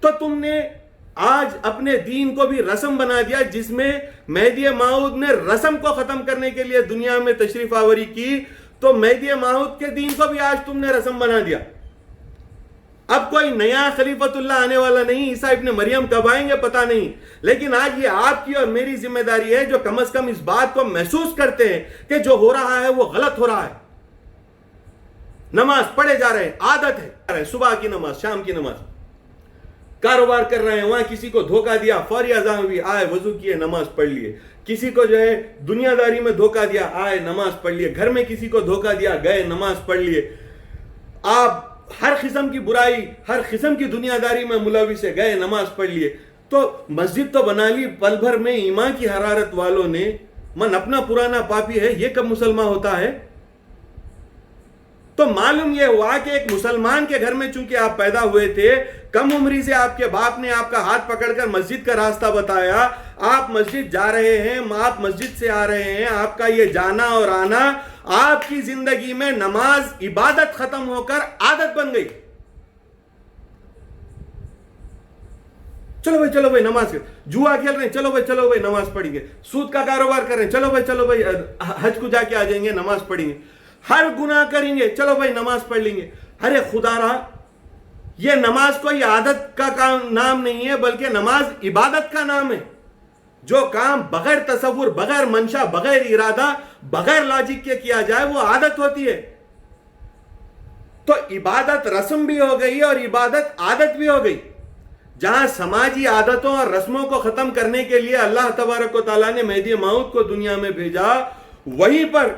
تو تم نے آج اپنے دین کو بھی رسم بنا دیا, جس میں مہدی موعود نے رسم کو ختم کرنے کے لیے دنیا میں تشریف آوری کی, تو مہدی موعود کے دین کو بھی آج تم نے رسم بنا دیا. اب کوئی نیا خلیفۃ اللہ آنے والا نہیں, عیسیٰ ابن مریم کب آئیں گے پتہ نہیں, لیکن آج یہ آپ کی اور میری ذمہ داری ہے جو کم از کم اس بات کو محسوس کرتے ہیں کہ جو ہو رہا ہے وہ غلط ہو رہا ہے. نماز پڑھے جا رہے ہیں, عادت ہے, صبح کی نماز, شام کی نماز, کاروبار کر رہے ہیں, وہاں کسی کو دھوکہ دیا, فوری اذان ہوئی, آئے وضو کیے, نماز پڑھ لیے. کسی کو جو ہے دنیا داری میں دھوکہ دیا, آئے نماز پڑھ لیے. گھر میں کسی کو دھوکہ دیا, گئے نماز پڑھ لیے. آپ ہر قسم کی برائی, ہر قسم کی دنیا داری میں ملوث سے گئے, نماز پڑھ لیے. تو مسجد تو بنا لی پل بھر میں, ایمان کی حرارت والوں نے, من اپنا پرانا پاپی ہے, یہ کب مسلمان ہوتا ہے؟ تو معلوم یہ ہوا کہ ایک مسلمان کے گھر میں چونکہ آپ پیدا ہوئے تھے, کم عمری سے آپ کے باپ نے آپ کا ہاتھ پکڑ کر مسجد کا راستہ بتایا, آپ مسجد جا رہے ہیں, آپ مسجد سے آ رہے ہیں, آپ کا یہ جانا اور آنا آپ کی زندگی میں نماز عبادت ختم ہو کر عادت بن گئی. چلو بھائی نماز, جوا کھیل رہے ہیں, چلو بھائی نماز پڑھیں گے. سود کا کاروبار کر رہے ہیں, چلو بھائی حج کو جا کے آ جائیں گے, نماز پڑھیں گے. ہر گناہ کریں گے, چلو بھائی نماز پڑھ لیں گے. ارے خدا را, یہ نماز کوئی عادت کا نام نہیں ہے بلکہ نماز عبادت کا نام ہے. جو کام بغیر تصور, بغیر منشا, بغیر ارادہ, بغیر لاجک کے کیا جائے وہ عادت ہوتی ہے. تو عبادت رسم بھی ہو گئی اور عبادت عادت بھی ہو گئی. جہاں سماجی عادتوں اور رسموں کو ختم کرنے کے لیے اللہ تبارک و تعالیٰ نے مہدی موعود کو دنیا میں بھیجا, وہیں پر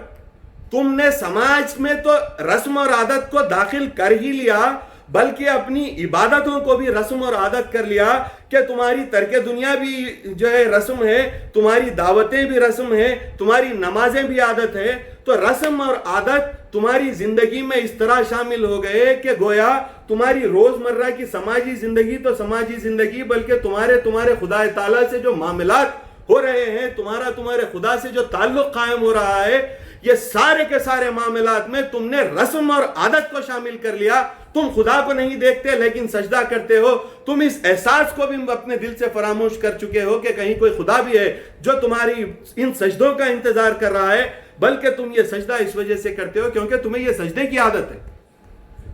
تم نے سماج میں تو رسم اور عادت کو داخل کر ہی لیا بلکہ اپنی عبادتوں کو بھی رسم اور عادت کر لیا کہ تمہاری ترک دنیا بھی جو ہے رسم ہے, تمہاری دعوتیں بھی رسم ہے, تمہاری نمازیں بھی عادت ہے. تو رسم اور عادت تمہاری زندگی میں اس طرح شامل ہو گئے کہ گویا تمہاری روزمرہ کی سماجی زندگی تو سماجی زندگی بلکہ تمہارے خدا تعالیٰ سے جو معاملات ہو رہے ہیں, تمہارے خدا سے جو تعلق قائم ہو رہا ہے, یہ سارے کے سارے معاملات میں تم نے رسم اور عادت کو شامل کر لیا. تم خدا کو نہیں دیکھتے لیکن سجدہ کرتے ہو. تم اس احساس کو بھی اپنے دل سے فراموش کر چکے ہو کہ کہیں کوئی خدا بھی ہے جو تمہاری ان سجدوں کا انتظار کر رہا ہے, بلکہ تم یہ سجدہ اس وجہ سے کرتے ہو کیونکہ تمہیں یہ سجدے کی عادت ہے.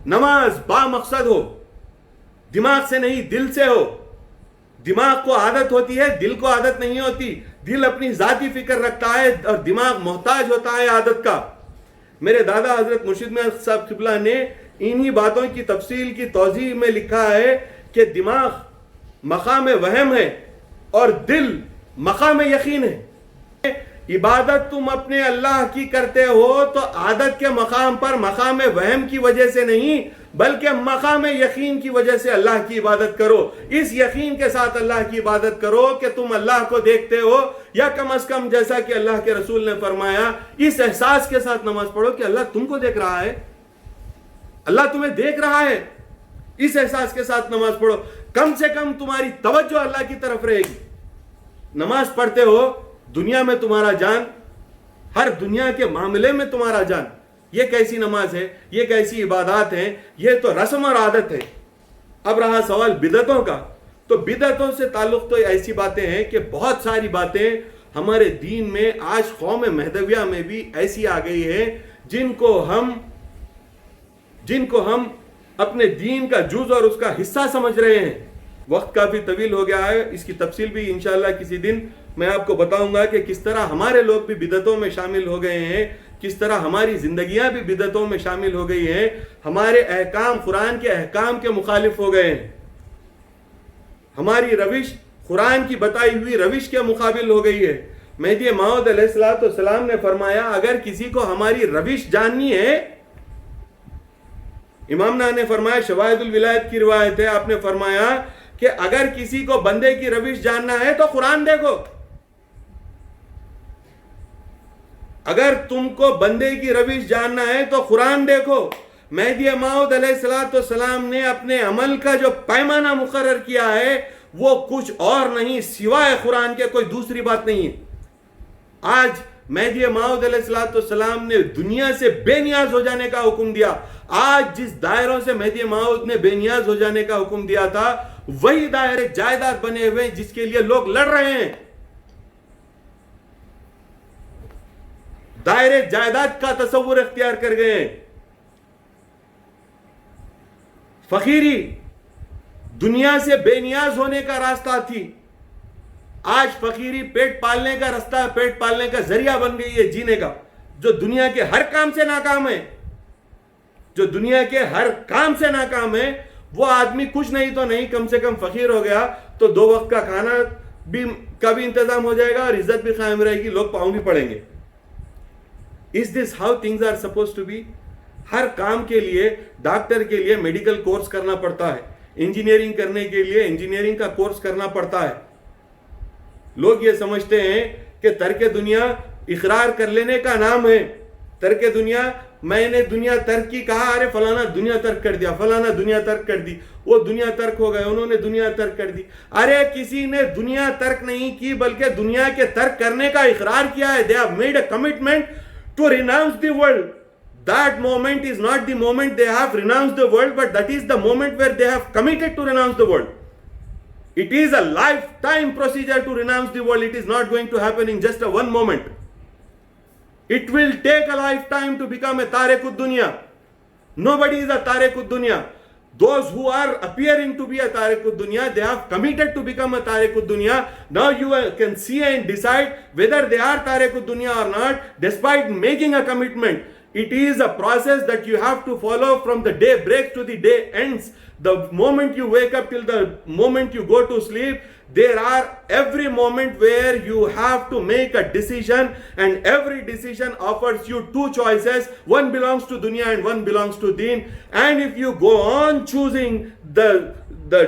نماز با مقصد ہو, دماغ سے نہیں دل سے ہو. دماغ کو عادت ہوتی ہے, دل کو عادت نہیں ہوتی. دل اپنی ذاتی فکر رکھتا ہے اور دماغ محتاج ہوتا ہے عادت کا. میرے دادا حضرت مرشد میاں صاحب قبلہ نے انہی باتوں کی تفصیل کی توضیح میں لکھا ہے کہ دماغ مقام وہم ہے اور دل مقام یقین ہے. عبادت تم اپنے اللہ کی کرتے ہو تو عادت کے مقام پر مقام وہم کی وجہ سے نہیں بلکہ مقام یقین کی وجہ سے اللہ کی عبادت کرو. اس یقین کے ساتھ اللہ کی عبادت کرو کہ تم اللہ کو دیکھتے ہو, یا کم از کم جیسا کہ اللہ کے رسول نے فرمایا اس احساس کے ساتھ نماز پڑھو کہ اللہ تم کو دیکھ رہا ہے, اللہ تمہیں دیکھ رہا ہے. اس احساس کے ساتھ نماز پڑھو, کم سے کم تمہاری توجہ اللہ کی طرف رہے گی. نماز پڑھتے ہو, دنیا میں تمہارا جان, ہر دنیا کے معاملے میں تمہارا جان. یہ کیسی نماز ہے, یہ کیسی عبادات ہیں, یہ تو رسم اور عادت ہے. اب رہا سوال بدعتوں کا, تو بدعتوں سے تعلق تو ایسی باتیں ہیں کہ بہت ساری باتیں ہمارے دین میں آج قوم مہدویہ میں بھی ایسی آ گئی ہیں جن کو ہم اپنے دین کا جز اور اس کا حصہ سمجھ رہے ہیں. وقت کافی طویل ہو گیا ہے, اس کی تفصیل بھی انشاءاللہ کسی دن میں آپ کو بتاؤں گا کہ کس طرح ہمارے لوگ بھی بدعتوں میں شامل ہو گئے ہیں کس طرح ہماری زندگیاں بھی بدعتوں میں شامل ہو گئی ہیں، ہمارے احکام قرآن کے احکام کے مخالف ہو گئے ہیں، ہماری روش قرآن کی بتائی ہوئی روش کے مقابل ہو گئی ہے۔ مہدی موعود علیہ السلام نے فرمایا اگر کسی کو ہماری روش جاننی ہے، امام نا نے فرمایا، شواہد الولایت کی روایت ہے، آپ نے فرمایا کہ اگر کسی کو بندے کی روش جاننا ہے تو قرآن دیکھو، اگر تم کو بندے کی روش جاننا ہے تو قرآن دیکھو۔ مہدی موعود علیہ السلام نے اپنے عمل کا جو پیمانہ مقرر کیا ہے وہ کچھ اور نہیں سوائے قرآن کے، کوئی دوسری بات نہیں ہے۔ آج مہدی موعود علیہ السلام نے دنیا سے بے نیاز ہو جانے کا حکم دیا۔ آج جس دائروں سے مہدی موعود نے بے نیاز ہو جانے کا حکم دیا تھا وہی دائرے جائیداد بنے ہوئے جس کے لیے لوگ لڑ رہے ہیں۔ دائرے جائیداد کا تصور اختیار کر گئے ہیں۔ فقیری دنیا سے بے نیاز ہونے کا راستہ تھی، آج فقیری پیٹ پالنے کا راستہ، پیٹ پالنے کا ذریعہ بن گئی ہے جینے کا۔ جو دنیا کے ہر کام سے ناکام ہے، جو دنیا کے ہر کام سے ناکام ہے، وہ آدمی کچھ نہیں تو نہیں کم سے کم فقیر ہو گیا تو 2 وقت کا کھانا کا بھی انتظام ہو جائے گا اور عزت بھی قائم رہے گی، لوگ پاؤں بھی پڑیں گے۔ Is this how things are supposed to be؟ ہر کام کے لیے، ڈاکٹر کے لیے میڈیکل کورس کرنا پڑتا ہے، انجینئرنگ کرنے کے لیے انجینئرنگ کا کورس کرنا پڑتا ہے۔ لوگ یہ سمجھتے ہیں کہ ترک دنیا اقرار کر لینے کا نام ہے۔ ترک دنیا، میں نے دنیا ترک کی کہا، ارے فلانا دنیا ترک کر دیا، فلانا دنیا ترک کر دی، وہ دنیا ترک ہو گئے، انہوں نے دنیا ترک کر دی۔ ارے کسی نے دنیا ترک نہیں کی بلکہ دنیا کے ترک کرنے کا اقرار کیا ہے۔ They have made a commitment to renounce the world. That moment is not the moment they have renounced the world, but that is the moment where they have committed to renounce the world. It is a lifetime procedure to renounce the world. It is not going to happen in just a one moment. It will take a lifetime to become a Tariqud Dunya. Nobody is a Tariqud Dunya. Those who are appearing to be a Tariqud Dunya, they have committed to become a Tariqud Dunya. Now you can see and decide whether they are Tariqud Dunya or not, despite making a commitment. It is a process that you have to follow from the day breaks to the day ends. The moment you wake up till the moment you go to sleep, there are every moment where you have to make a decision, and every decision offers you 2 choices. One belongs to dunya and one belongs to deen. And if you go on choosing the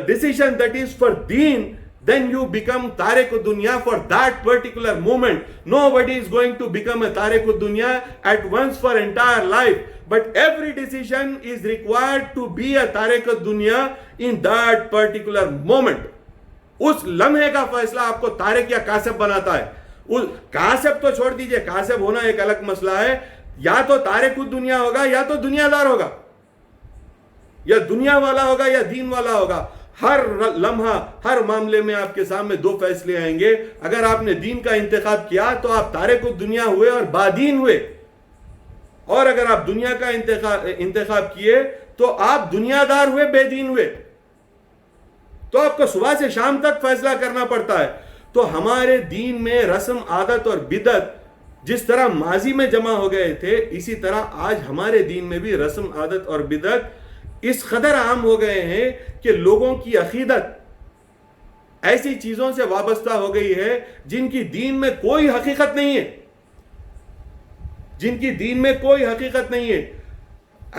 decision that is for deen, then you become Tariqud Dunya for that particular moment. Nobody is going to become a Tariqud Dunya at once for entire life. But every decision is required to be a Tariqud Dunya in that particular moment. اس لمحے کا فیصلہ آپ کو تارک یا کاسب بناتا ہے۔ کاسب تو چھوڑ دیجئے، کاسب ہونا ایک الگ مسئلہ ہے، یا تو تارک دنیا ہوگا یا تو دنیا دار ہوگا، یا دنیا والا ہوگا یا دین والا ہوگا۔ ہر لمحہ ہر معاملے میں آپ کے سامنے 2 فیصلے آئیں گے۔ اگر آپ نے دین کا انتخاب کیا تو آپ تارک دنیا ہوئے اور بادین ہوئے، اور اگر آپ دنیا کا انتخاب کیے تو آپ دنیا دار ہوئے، بے دین ہوئے۔ تو آپ کو صبح سے شام تک فیصلہ کرنا پڑتا ہے۔ تو ہمارے دین میں رسم عادت اور بدعت جس طرح ماضی میں جمع ہو گئے تھے، اسی طرح آج ہمارے دین میں بھی رسم عادت اور بدعت اس قدر عام ہو گئے ہیں کہ لوگوں کی عقیدت ایسی چیزوں سے وابستہ ہو گئی ہے جن کی دین میں کوئی حقیقت نہیں ہے، جن کی دین میں کوئی حقیقت نہیں ہے۔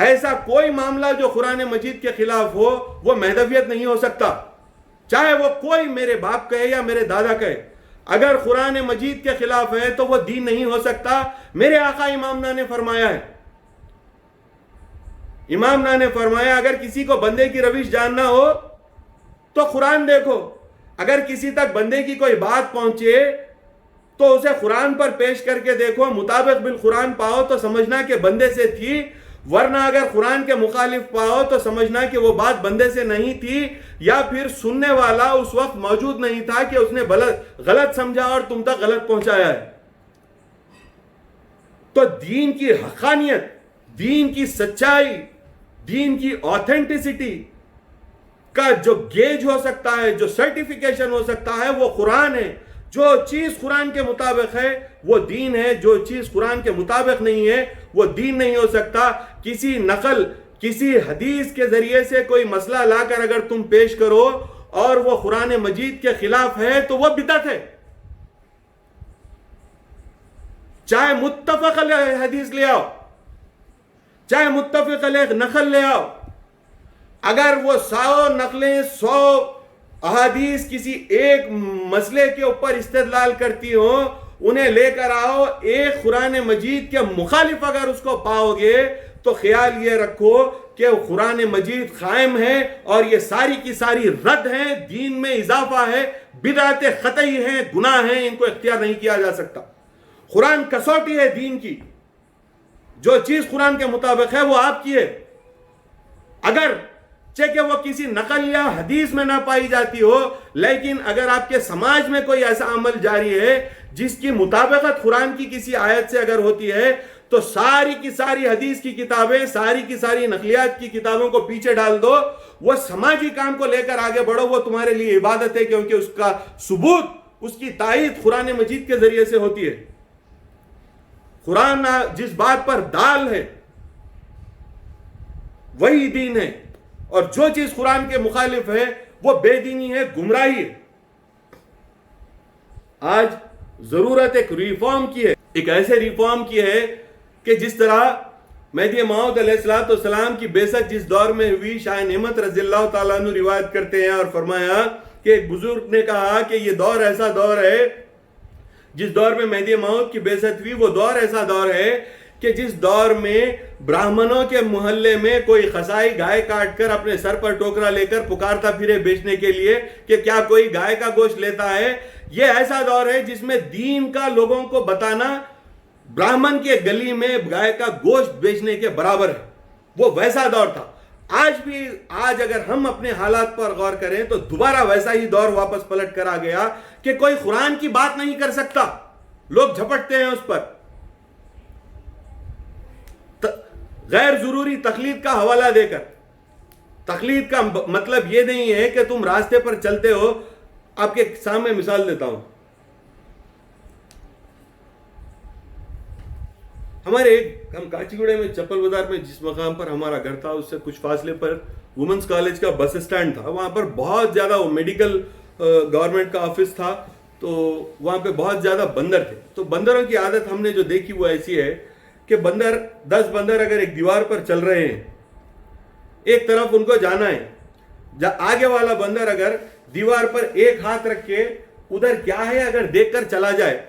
ایسا کوئی معاملہ جو قرآن مجید کے خلاف ہو وہ مہدویت نہیں ہو سکتا، چاہے وہ کوئی میرے باپ کہے یا میرے دادا کہے۔ اگر قرآن مجید کے خلاف ہے تو وہ دین نہیں ہو سکتا۔ میرے آقا امام نا نے فرمایا ہے، امام نا نے فرمایا اگر کسی کو بندے کی روش جاننا ہو تو قرآن دیکھو، اگر کسی تک بندے کی کوئی بات پہنچے تو اسے قرآن پر پیش کر کے دیکھو، مطابق بالقرآن پاؤ تو سمجھنا کہ بندے سے تھی، ورنہ اگر قرآن کے مخالف پاؤ تو سمجھنا کہ وہ بات بندے سے نہیں تھی، یا پھر سننے والا اس وقت موجود نہیں تھا کہ اس نے غلط سمجھا اور تم تک غلط پہنچایا ہے۔ تو دین کی حقانیت، دین کی سچائی، دین کی آتھینٹسٹی کا جو گیج ہو سکتا ہے، جو سرٹیفیکیشن ہو سکتا ہے، وہ قرآن ہے۔ جو چیز قرآن کے مطابق ہے وہ دین ہے، جو چیز قرآن کے مطابق نہیں ہے وہ دین نہیں ہو سکتا. کسی نقل، کسی حدیث کے ذریعے سے کوئی مسئلہ لا کر اگر تم پیش کرو اور وہ قرآن مجید کے خلاف ہے تو وہ بدعت ہے. چاہے متفق علیہ حدیث لے آؤ، چاہے متفق علیہ نقل لے آؤ، اگر وہ 100 نقلیں 100 احادیث کسی ایک مسئلے کے اوپر استدلال کرتی ہوں، انہیں لے کر آؤ، ایک قرآن مجید کے مخالف اگر اس کو پاؤ گے تو خیال یہ رکھو کہ قرآن مجید قائم ہے اور یہ ساری کی ساری رد ہیں، دین میں اضافہ ہے، بدعت قطعی ہیں، گناہ ہیں، ان کو اختیار نہیں کیا جا سکتا. قرآن کسوٹی ہے دین کی، جو چیز قرآن کے مطابق ہے وہ آپ کی ہے. اگر چاہے وہ کسی نقل یا حدیث میں نہ پائی جاتی ہو، لیکن اگر آپ کے سماج میں کوئی ایسا عمل جاری ہے جس کی مطابقت قرآن کی کسی آیت سے اگر ہوتی ہے تو ساری کی ساری حدیث کی کتابیں، ساری کی ساری نقلیات کی کتابوں کو پیچھے ڈال دو، وہ سماجی کام کو لے کر آگے بڑھو، وہ تمہارے لیے عبادت ہے، کیونکہ اس کا ثبوت، اس کی تائید قرآن مجید کے ذریعے سے ہوتی ہے. قرآن جس بات پر دال ہے وہی دین ہے، اور جو چیز قرآن کے مخالف ہے وہ بے دینی ہے، گمراہی ہے. آج ضرورت ایک ریفارم کی ہے، ایک ایسے ریفارم کی ہے کہ جس طرح مہدی موعود علیہ السلام کی بعثت جس دور میں ہوئی، شاہ نعمت رضی اللہ تعالیٰ عنہ روایت کرتے ہیں اور فرمایا کہ ایک بزرگ نے کہا کہ یہ دور ایسا دور ہے، جس دور میں مہدی موعود کی بعثت ہوئی وہ دور ایسا دور ہے کہ جس دور میں براہمنوں کے محلے میں کوئی قصائی گائے کاٹ کر اپنے سر پر ٹوکرا لے کر پکارتا پھرے بیچنے کے لیے کہ کیا کوئی گائے کا گوشت لیتا ہے. یہ ایسا دور ہے جس میں دین کا لوگوں کو بتانا براہمن کے گلی میں گائے کا گوشت بیچنے کے برابر ہے. وہ ویسا دور تھا. آج اگر ہم اپنے حالات پر غور کریں تو دوبارہ ویسا ہی دور واپس پلٹ کر آ گیا کہ کوئی قرآن کی بات نہیں کر سکتا، لوگ جھپٹتے ہیں اس پر. غیر ضروری تقلید کا حوالہ دے کر. تقلید کا مطلب یہ نہیں ہے کہ تم راستے پر چلتے ہو. آپ کے سامنے مثال دیتا ہوں. ہم کاچی گوڑے میں چپل بازار میں جس مقام پر ہمارا گھر تھا اس سے کچھ فاصلے پر وومنس کالج کا بس اسٹینڈ تھا. وہاں پر بہت زیادہ میڈیکل گورنمنٹ کا آفس تھا، تو وہاں پہ بہت زیادہ بندر تھے. تو بندروں کی عادت ہم نے جو دیکھی وہ ایسی ہے کہ 10 بندر اگر ایک دیوار پر چل رہے ہیں، ایک طرف ان کو جانا ہے، آگے والا بندر اگر دیوار پر ایک ہاتھ رکھ کے ادھر کیا ہے اگر دیکھ کر چلا جائے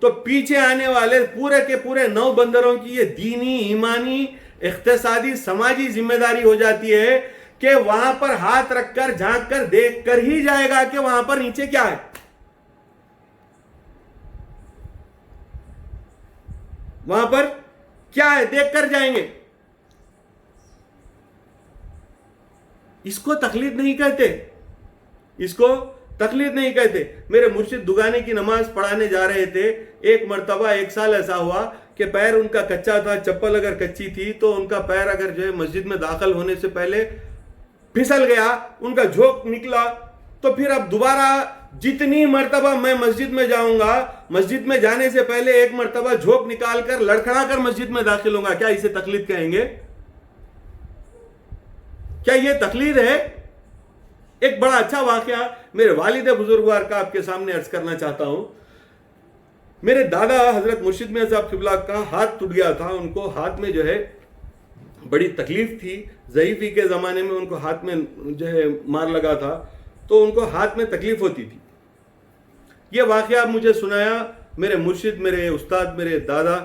تو پیچھے آنے والے پورے کے پورے 9 بندروں کی یہ دینی، ایمانی، اقتصادی، سماجی ذمہ داری ہو جاتی ہے کہ وہاں پر ہاتھ رکھ کر جھانک کر دیکھ کر ہی جائے گا کہ وہاں پر نیچے کیا ہے. وہاں پر کیا ہے دیکھ کر جائیں گے. اس کو تقلید نہیں کہتے، اس کو تقلید نہیں کہتے. میرے مرشد دگانے کی نماز پڑھانے جا رہے تھے. ایک مرتبہ 1 سال ایسا ہوا کہ پیر ان کا کچا تھا، چپل اگر کچی تھی تو ان کا پیر اگر جو ہے مسجد میں داخل ہونے سے پہلے پھسل گیا، ان کا جھوک نکلا. تو پھر اب دوبارہ جتنی مرتبہ میں مسجد میں جاؤں گا، مسجد میں جانے سے پہلے ایک مرتبہ جھوک نکال کر لڑکھڑا کر مسجد میں داخل ہوں گا. کیا اسے تقلید کہیں گے؟ کیا یہ تقلید ہے؟ ایک بڑا اچھا واقعہ میرے والد بزرگوار کا آپ کے سامنے عرض کرنا چاہتا ہوں. میرے دادا حضرت مرشد میاں صاحب قبلہ کا ہاتھ ٹوٹ گیا تھا. ان کو ہاتھ میں جو ہے بڑی تکلیف تھی. ضعیفی کے زمانے میں ان کو ہاتھ میں جو ہے مار لگا تھا، تو ان کو ہاتھ میں تکلیف ہوتی تھی. یہ واقعہ مجھے سنایا میرے مرشد، میرے استاد، میرے دادا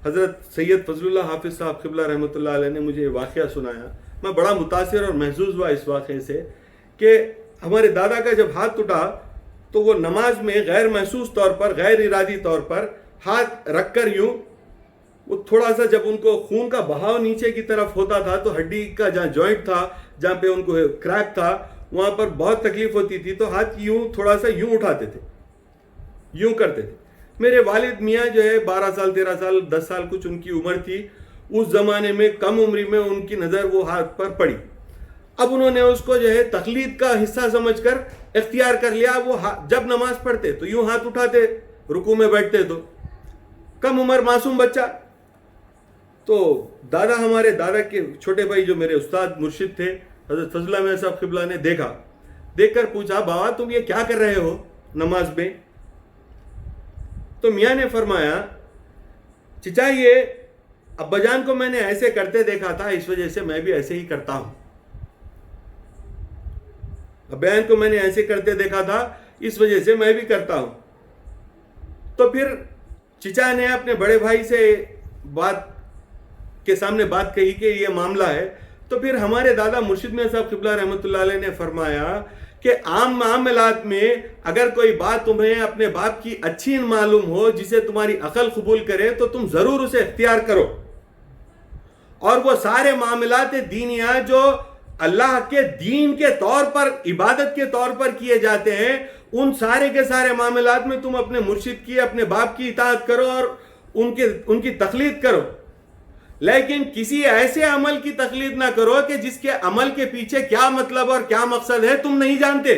حضرت سید فضل اللہ حافظ صاحب قبلہ رحمۃ اللہ علیہ نے مجھے یہ واقعہ سنایا. میں بڑا متاثر اور محظوظ ہوا اس واقعے سے کہ ہمارے دادا کا جب ہاتھ ٹوٹا تو وہ نماز میں غیر محسوس طور پر، غیر ارادی طور پر ہاتھ رکھ کر یوں، وہ تھوڑا سا جب ان کو خون کا بہاؤ نیچے کی طرف ہوتا تھا تو ہڈی کا جہاں جوائنٹ تھا، جہاں پہ ان کو کریک تھا، وہاں پر بہت تکلیف ہوتی تھی. تو ہاتھ یوں تھوڑا سا یوں اٹھاتے تھے، یوں کرتے تھے. میرے والد میاں جو ہے 12 سال 13 سال 10 سال کچھ ان کی عمر تھی. اس زمانے میں کم عمری میں ان کی نظر وہ ہاتھ پر پڑی. اب انہوں نے اس کو جو ہے تقلید کا حصہ سمجھ کر اختیار کر لیا. وہ جب نماز پڑھتے تو یوں ہاتھ اٹھاتے, رکوع میں بیٹھتے تو. کم عمر معصوم بچہ. تو دادا, ہمارے دادا کے چھوٹے بھائی جو میرے استاد مرشد تھے حضرت فضل اللہ صاحب قبلہ نے دیکھا, دیکھ کر پوچھا, بابا تم یہ کیا کر رہے ہو نماز میں؟ تو میاں نے فرمایا, چچا یہ ابا جان کو میں نے ایسے کرتے دیکھا تھا, اس وجہ سے میں بھی ایسے ہی کرتا ہوں. ابا جان کو میں نے ایسے کرتے دیکھا تھا, اس وجہ سے میں بھی کرتا ہوں. تو پھر چچا نے اپنے بڑے بھائی سے بات کے سامنے بات کہی کہ یہ معاملہ ہے. تو پھر ہمارے دادا مرشد میاں صاحب قبلہ رحمۃ اللہ علیہ نے فرمایا کہ عام معاملات میں اگر کوئی بات تمہیں اپنے باپ کی اچھی معلوم ہو, جسے تمہاری عقل قبول کرے, تو تم ضرور اسے اختیار کرو. اور وہ سارے معاملات دینیہ جو اللہ کے دین کے طور پر, عبادت کے طور پر کیے جاتے ہیں, ان سارے کے سارے معاملات میں تم اپنے مرشد کی, اپنے باپ کی اطاعت کرو اور ان کی تقلید کرو. لیکن کسی ایسے عمل کی تقلید نہ کرو کہ جس کے عمل کے پیچھے کیا مطلب اور کیا مقصد ہے تم نہیں جانتے.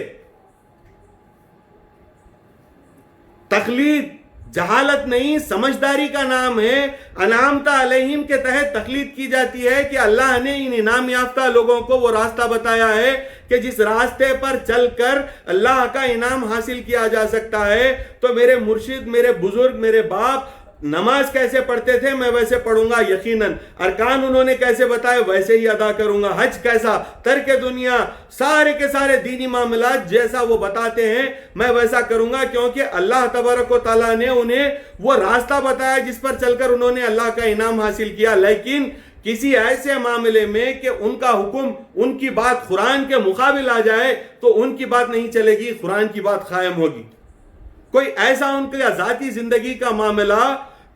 تقلید جہالت نہیں, سمجھداری کا نام ہے. انعامت علیہم کے تحت تقلید کی جاتی ہے کہ اللہ نے ان انعام یافتہ لوگوں کو وہ راستہ بتایا ہے کہ جس راستے پر چل کر اللہ کا انعام حاصل کیا جا سکتا ہے. تو میرے مرشد, میرے بزرگ, میرے باپ نماز کیسے پڑھتے تھے میں ویسے پڑھوں گا یقیناً. ارکان انہوں نے کیسے بتائے ویسے ہی ادا کروں گا. حج کیسا, ترک دنیا, سارے کے سارے دینی معاملات جیسا وہ بتاتے ہیں میں ویسا کروں گا, کیونکہ اللہ تبارک و تعالیٰ نے انہیں وہ راستہ بتایا جس پر چل کر انہوں نے اللہ کا انعام حاصل کیا. لیکن کسی ایسے معاملے میں کہ ان کا حکم, ان کی بات قرآن کے مقابل آ جائے تو ان کی بات نہیں چلے گی, قرآن کی بات قائم ہوگی. کوئی ایسا ان کا ذاتی زندگی کا معاملہ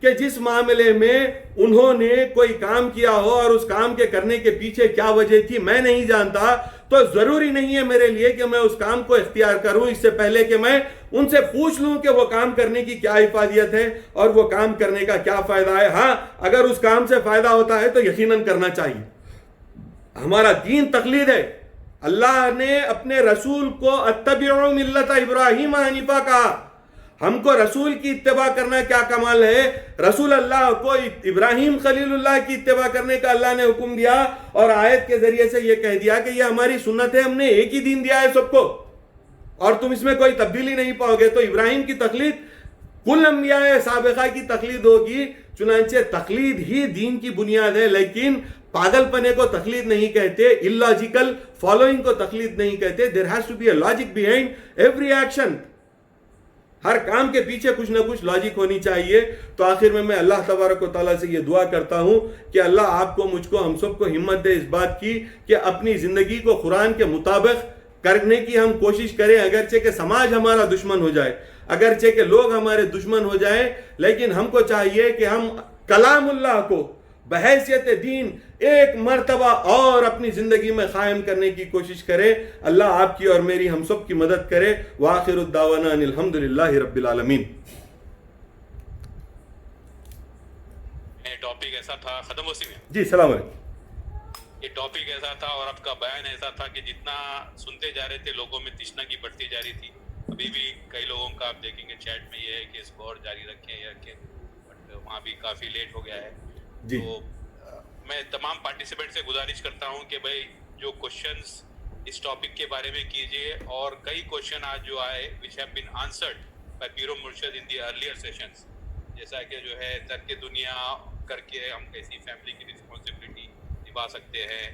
کہ جس معاملے میں انہوں نے کوئی کام کیا ہو اور اس کام کے کرنے کے پیچھے کیا وجہ تھی میں نہیں جانتا, تو ضروری نہیں ہے میرے لیے کہ میں اس کام کو اختیار کروں اس سے پہلے کہ میں ان سے پوچھ لوں کہ وہ کام کرنے کی کیا افادیت ہے اور وہ کام کرنے کا کیا فائدہ ہے. ہاں, اگر اس کام سے فائدہ ہوتا ہے تو یقیناً کرنا چاہیے. ہمارا دین تقلید ہے. اللہ نے اپنے رسول کو اتبعوا ملت ابراہیم حنیفہ کہا. ہم کو رسول کی اتباع کرنا کیا کمال ہے. رسول اللہ کو ابراہیم خلیل اللہ کی اتباع کرنے کا اللہ نے حکم دیا اور آیت کے ذریعے سے یہ کہہ دیا کہ یہ ہماری سنت ہے, ہم نے ایک ہی دین دیا ہے سب کو اور تم اس میں کوئی تبدیلی نہیں پاؤ گے. تو ابراہیم کی تقلید کل انبیاء سابقہ کی تقلید ہوگی. چنانچہ تقلید ہی دین کی بنیاد ہے. لیکن پاگل پنے کو تقلید نہیں کہتے, illogical following کو تقلید نہیں کہتے. there has to be a logic behind every action. ہر کام کے پیچھے کچھ نہ کچھ لاجک ہونی چاہیے. تو آخر میں اللہ تبارک و تعالیٰ سے یہ دعا کرتا ہوں کہ اللہ آپ کو, مجھ کو, ہم سب کو ہمت دے اس بات کی کہ اپنی زندگی کو قرآن کے مطابق کرنے کی ہم کوشش کریں. اگرچہ کہ سماج ہمارا دشمن ہو جائے, اگرچہ کہ لوگ ہمارے دشمن ہو جائیں, لیکن ہم کو چاہیے کہ ہم کلام اللہ کو بحیثیت دین ایک مرتبہ اور اپنی زندگی میں قائم کرنے کی کوشش کرے. اللہ آپ کی اور میری, ہم سب کی مدد کرے. وآخر الدعوانا ان الحمدللہ رب العالمین. ٹاپک ایسا تھا, ختم ہو سی میں جی السلام علیکم. یہ ٹاپک ایسا تھا اور آپ کا بیان ایسا تھا کہ جتنا سنتے جا رہے تھے لوگوں میں تشنا کی بڑھتی جا رہی تھی. ابھی بھی کئی لوگوں کا آپ دیکھیں گے چیٹ میں یہ ہے کہ اس کو اور جاری رکھیں یا رکھیں, بٹ وہاں بھی کافی لیٹ ہو گیا ہے. جی تو میں تمام پارٹیسپینٹ سے گزارش کرتا ہوں کہ بھائی جو کوشچنس اس ٹاپک کے بارے میں کیجیے, اور کئی کوشچن آج جو آئے which have been answered by پیر و مرشد in the earlier sessions, جیسا کہ جو ہے ترک دنیا کر کے ہم کیسی فیملی کی رسپانسبلٹی نبھا سکتے ہیں,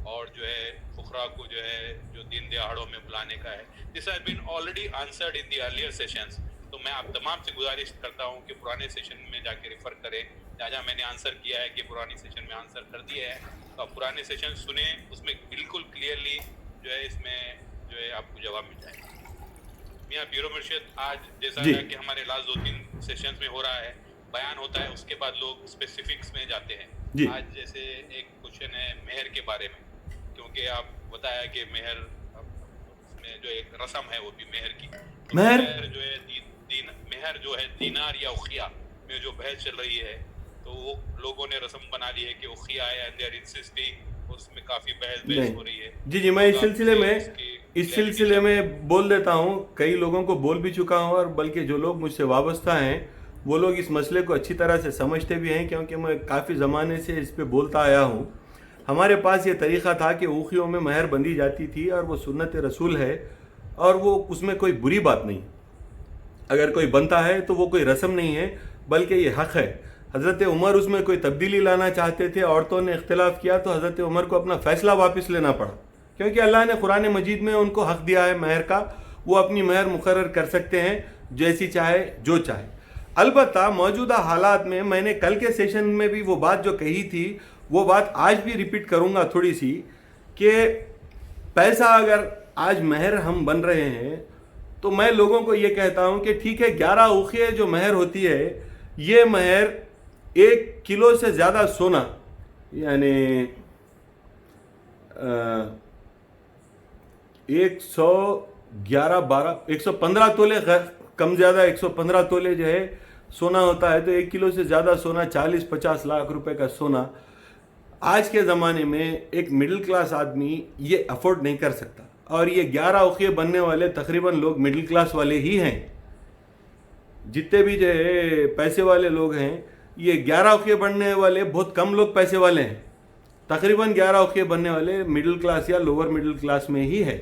اور جو ہے فقراء کو جو ہے جو دن دہاڑوں میں بلانے کا ہے. This has been already answered in the earlier sessions. تو میں آپ تمام سے گزارش کرتا ہوں کہ پرانے سیشن میں جا کے ریفر کریں. جہاں میں نے آنسر کیا ہے کہ پرانی سیشن میں آنسر کر دیا ہے, تو آپ پرانے سیشن سنیں, اس میں بالکل کلیئرلی جو ہے اس میں جو ہے آپ کو جواب مل جائے گا. میاں پیر و مرشد آج جیسا ہے کہ ہمارے لاسٹ 2-3 سیشنز میں ہو رہا ہے, بیان ہوتا ہے, اس کے بعد لوگ اسپیسیفکس میں جاتے ہیں. آج جیسے ایک کوشچن ہے مہر کے بارے میں, کیونکہ آپ بتایا کہ مہر میں جو ایک رسم ہے وہ بھی مہر کی, مہر جو ہے مہر جو ہے دینار یا اخیا میں جو بحث چل رہی ہے, تو وہ لوگوں نے رسم بنا لی ہے کہ اخیا ہے, and they are insisting اس میں کافی بحث نہیں ہو رہی ہے. جی جی، میں اس سلسلے میں بول دیتا ہوں. کئی لوگوں کو بول بھی چکا ہوں، اور بلکہ جو لوگ مجھ سے وابستہ ہیں وہ لوگ اس مسئلے کو اچھی طرح سے سمجھتے بھی ہیں، کیونکہ میں کافی زمانے سے اس پہ بولتا آیا ہوں. ہمارے پاس یہ طریقہ تھا کہ اوخیوں میں مہر بندھی جاتی تھی، اور وہ سنت رسول ہے، اور وہ اس میں کوئی بری بات نہیں. اگر کوئی بنتا ہے تو وہ کوئی رسم نہیں ہے، بلکہ یہ حق ہے. حضرت عمر اس میں کوئی تبدیلی لانا چاہتے تھے، عورتوں نے اختلاف کیا تو حضرت عمر کو اپنا فیصلہ واپس لینا پڑا، کیونکہ اللہ نے قرآن مجید میں ان کو حق دیا ہے مہر کا. وہ اپنی مہر مقرر کر سکتے ہیں جیسی چاہے جو چاہے. البتہ موجودہ حالات میں نے کل کے سیشن میں بھی وہ بات جو کہی تھی وہ بات آج بھی ریپیٹ کروں گا تھوڑی سی، کہ پیسہ اگر آج مہر ہم بن رہے ہیں تو میں لوگوں کو یہ کہتا ہوں کہ ٹھیک ہے، 11 اوقیہ جو مہر ہوتی ہے، یہ مہر 1 کلو سے زیادہ سونا، یعنی 115 تولے کم زیادہ 115 تولے جو ہے سونا ہوتا ہے، تو 1 کلو سے زیادہ سونا 40-50 لاکھ روپے کا سونا آج کے زمانے میں ایک مڈل کلاس آدمی یہ افورڈ نہیں کر سکتا. اور یہ 11 اوقیہ بننے والے تقریباً لوگ مڈل کلاس والے ہی ہیں. جتنے بھی جو ہے پیسے والے لوگ ہیں، یہ 11 اوقیہ بننے والے بہت کم لوگ پیسے والے ہیں. تقریباً 11 اوقیہ بننے والے مڈل کلاس یا لوور مڈل کلاس میں ہی ہے.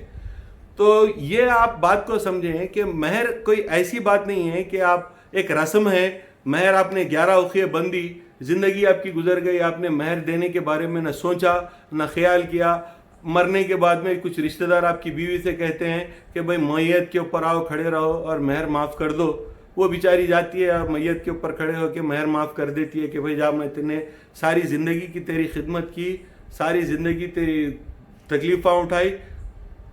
تو یہ آپ بات کو سمجھیں کہ مہر کوئی ایسی بات نہیں ہے کہ آپ ایک رسم ہے، مہر آپ نے 11 اوقیہ بندی، زندگی آپ کی گزر گئی، آپ نے مہر دینے کے بارے میں نہ سوچا نہ خیال کیا. مرنے کے بعد میں کچھ رشتہ دار آپ کی بیوی سے کہتے ہیں کہ بھائی میت کے اوپر آؤ، کھڑے رہو اور مہر معاف کر دو. وہ بیچاری جاتی ہے اور میت کے اوپر کھڑے ہو کے مہر معاف کر دیتی ہے کہ بھائی جا، میں نے ساری زندگی کی تیری خدمت کی، ساری زندگی تیری تکلیفیں اٹھائی،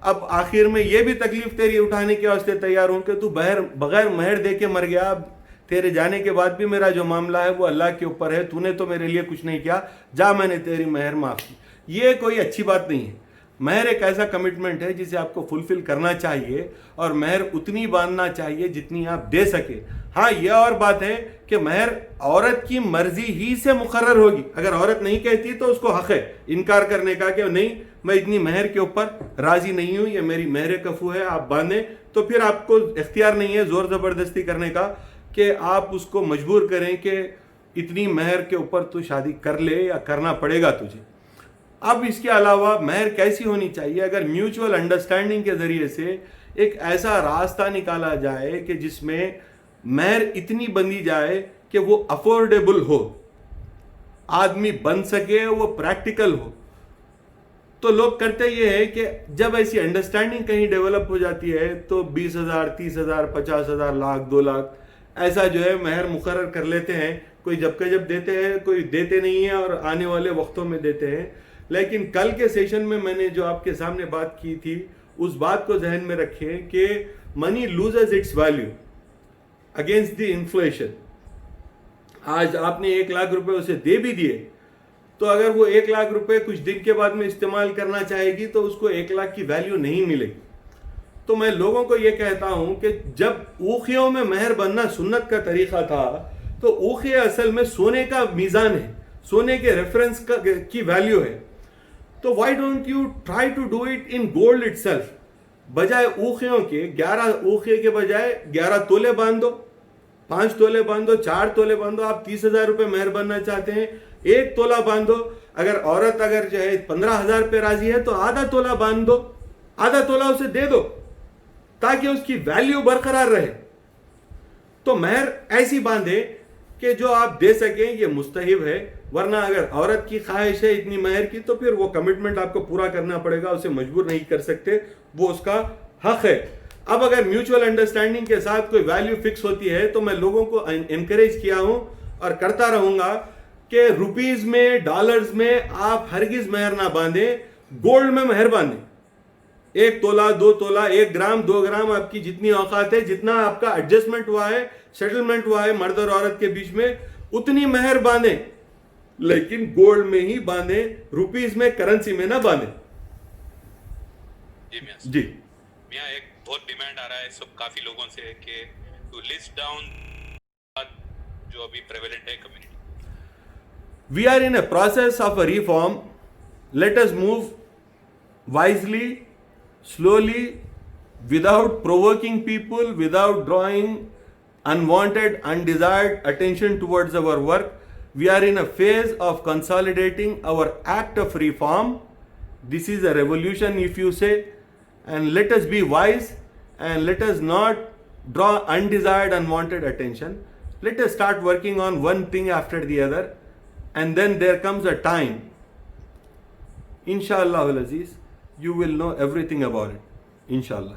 اب آخر میں یہ بھی تکلیف تیری اٹھانے کے واسطے تیار ہوں کہ تو بغیر مہر دے کے مر گیا. اب تیرے جانے کے بعد بھی میرا جو معاملہ ہے وہ اللہ کے اوپر ہے، تو نے تو میرے لیے کچھ نہیں کیا، جا میں نے تیری مہر معاف کی. یہ کوئی اچھی بات نہیں ہے. مہر ایک ایسا کمٹمنٹ ہے جسے آپ کو فلفل کرنا چاہیے، اور مہر اتنی باندھنا چاہیے جتنی آپ دے سکے. ہاں، یہ اور بات ہے کہ مہر عورت کی مرضی ہی سے مقرر ہوگی. اگر عورت نہیں کہتی تو اس کو حق ہے انکار کرنے کا کہ نہیں، میں اتنی مہر کے اوپر راضی نہیں ہوں، یہ میری مہر کفو ہے، آپ باندھیں. تو پھر آپ کو اختیار نہیں ہے زور زبردستی کرنے کا کہ آپ اس کو مجبور کریں کہ اتنی مہر کے اوپر تو شادی کر لے یا کرنا پڑے گا تجھے. اب اس کے علاوہ مہر کیسی ہونی چاہیے؟ اگر میوچول انڈرسٹینڈنگ کے ذریعے سے ایک ایسا راستہ نکالا جائے کہ جس میں مہر اتنی بندھی جائے کہ وہ افورڈیبل ہو، آدمی بن سکے، وہ پریکٹیکل ہو. تو لوگ کرتے یہ ہے کہ جب ایسی انڈرسٹینڈنگ کہیں ڈیولپ ہو جاتی ہے تو 20,000 30,000 50,000 لاکھ 2 لاکھ ایسا جو ہے مہر مقرر کر لیتے ہیں. کوئی جب کہ جب دیتے ہیں، کوئی دیتے نہیں ہیں، اور آنے والے وقتوں میں دیتے ہیں. لیکن کل کے سیشن میں نے جو آپ کے سامنے بات کی تھی، اس بات کو ذہن میں رکھیں کہ money loses its value against the inflation. آج آپ نے 1 لاکھ روپے اسے دے بھی دیے، تو اگر وہ 1 لاکھ روپے کچھ دن کے بعد میں استعمال کرنا چاہے گی تو اس کو 1 لاکھ کی ویلیو نہیں ملے گی. تو میں لوگوں کو یہ کہتا ہوں کہ جب اوخیوں میں مہر بننا سنت کا طریقہ تھا، تو اوخیہ اصل میں سونے کا میزان ہے، سونے کے ریفرنس کی ویلیو ہے. تو why don't you try to do it in gold itself? بجائے اوخیوں کے 11 اوخیے کے بجائے 11 تولے باندھ دو، 5 تولے باندھ دو، 4 تولے باندھ دو. آپ 30,000 روپے مہر بننا چاہتے ہیں، 1 تولہ باندھ دو. اگر عورت جو ہے 15,000 پہ راضی ہے تو آدھا تولہ باندھ دو، آدھا تولہ اسے دے دو تاکہ اس کی ویلیو برقرار رہے. تو مہر ایسی باندھے کہ جو آپ دے سکیں، یہ مستحب ہے. ورنہ اگر عورت کی خواہش ہے اتنی مہر کی تو پھر وہ کمٹمنٹ آپ کو پورا کرنا پڑے گا، اسے مجبور نہیں کر سکتے، وہ اس کا حق ہے. اب اگر میوچول انڈرسٹینڈنگ کے ساتھ کوئی ویلیو فکس ہوتی ہے تو میں لوگوں کو انکریج کیا ہوں اور کرتا رہوں گا کہ روپیز میں، ڈالرز میں آپ ہرگز مہر نہ باندھیں، گولڈ میں مہر باندھیں. 1 تولہ 2 تولہ 1 گرام 2 گرام آپ کی جتنی اوقات ہے، جتنا آپ کا ایڈجسٹمنٹ ہوا ہے، سیٹلمنٹ ہوا ہے مرد اور عورت کے بیچ میں، اتنی مہر باندھیں. لیکن گولڈ میں ہی باندھیں، روپیز میں، کرنسی میں نہ باندھیں. جی میاں، ایک بہت ڈیمانڈ آ رہا ہے سب کافی لوگوں سے کہ ٹو لسٹ ڈاؤن جو ابھی پریویلنٹ ہے community. We are in a process of a reform. let us move wisely, slowly, without provoking people, without drawing unwanted, undesired attention towards our work. We are in a phase of consolidating our act of reform. This is a revolution, if you say, and let us be wise and let us not draw undesired, unwanted attention. Let us start working on one thing after the other, and then there comes a time, Inshallah al-Aziz, you will know everything about it. Inshallah.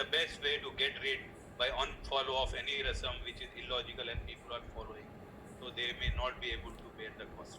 the best way to get rid by unfollow of any rasam which is illogical and people are following, so they may not be able to bear the cost?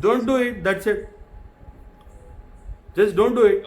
Don't do it, that's it. Just don't do it.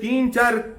3-4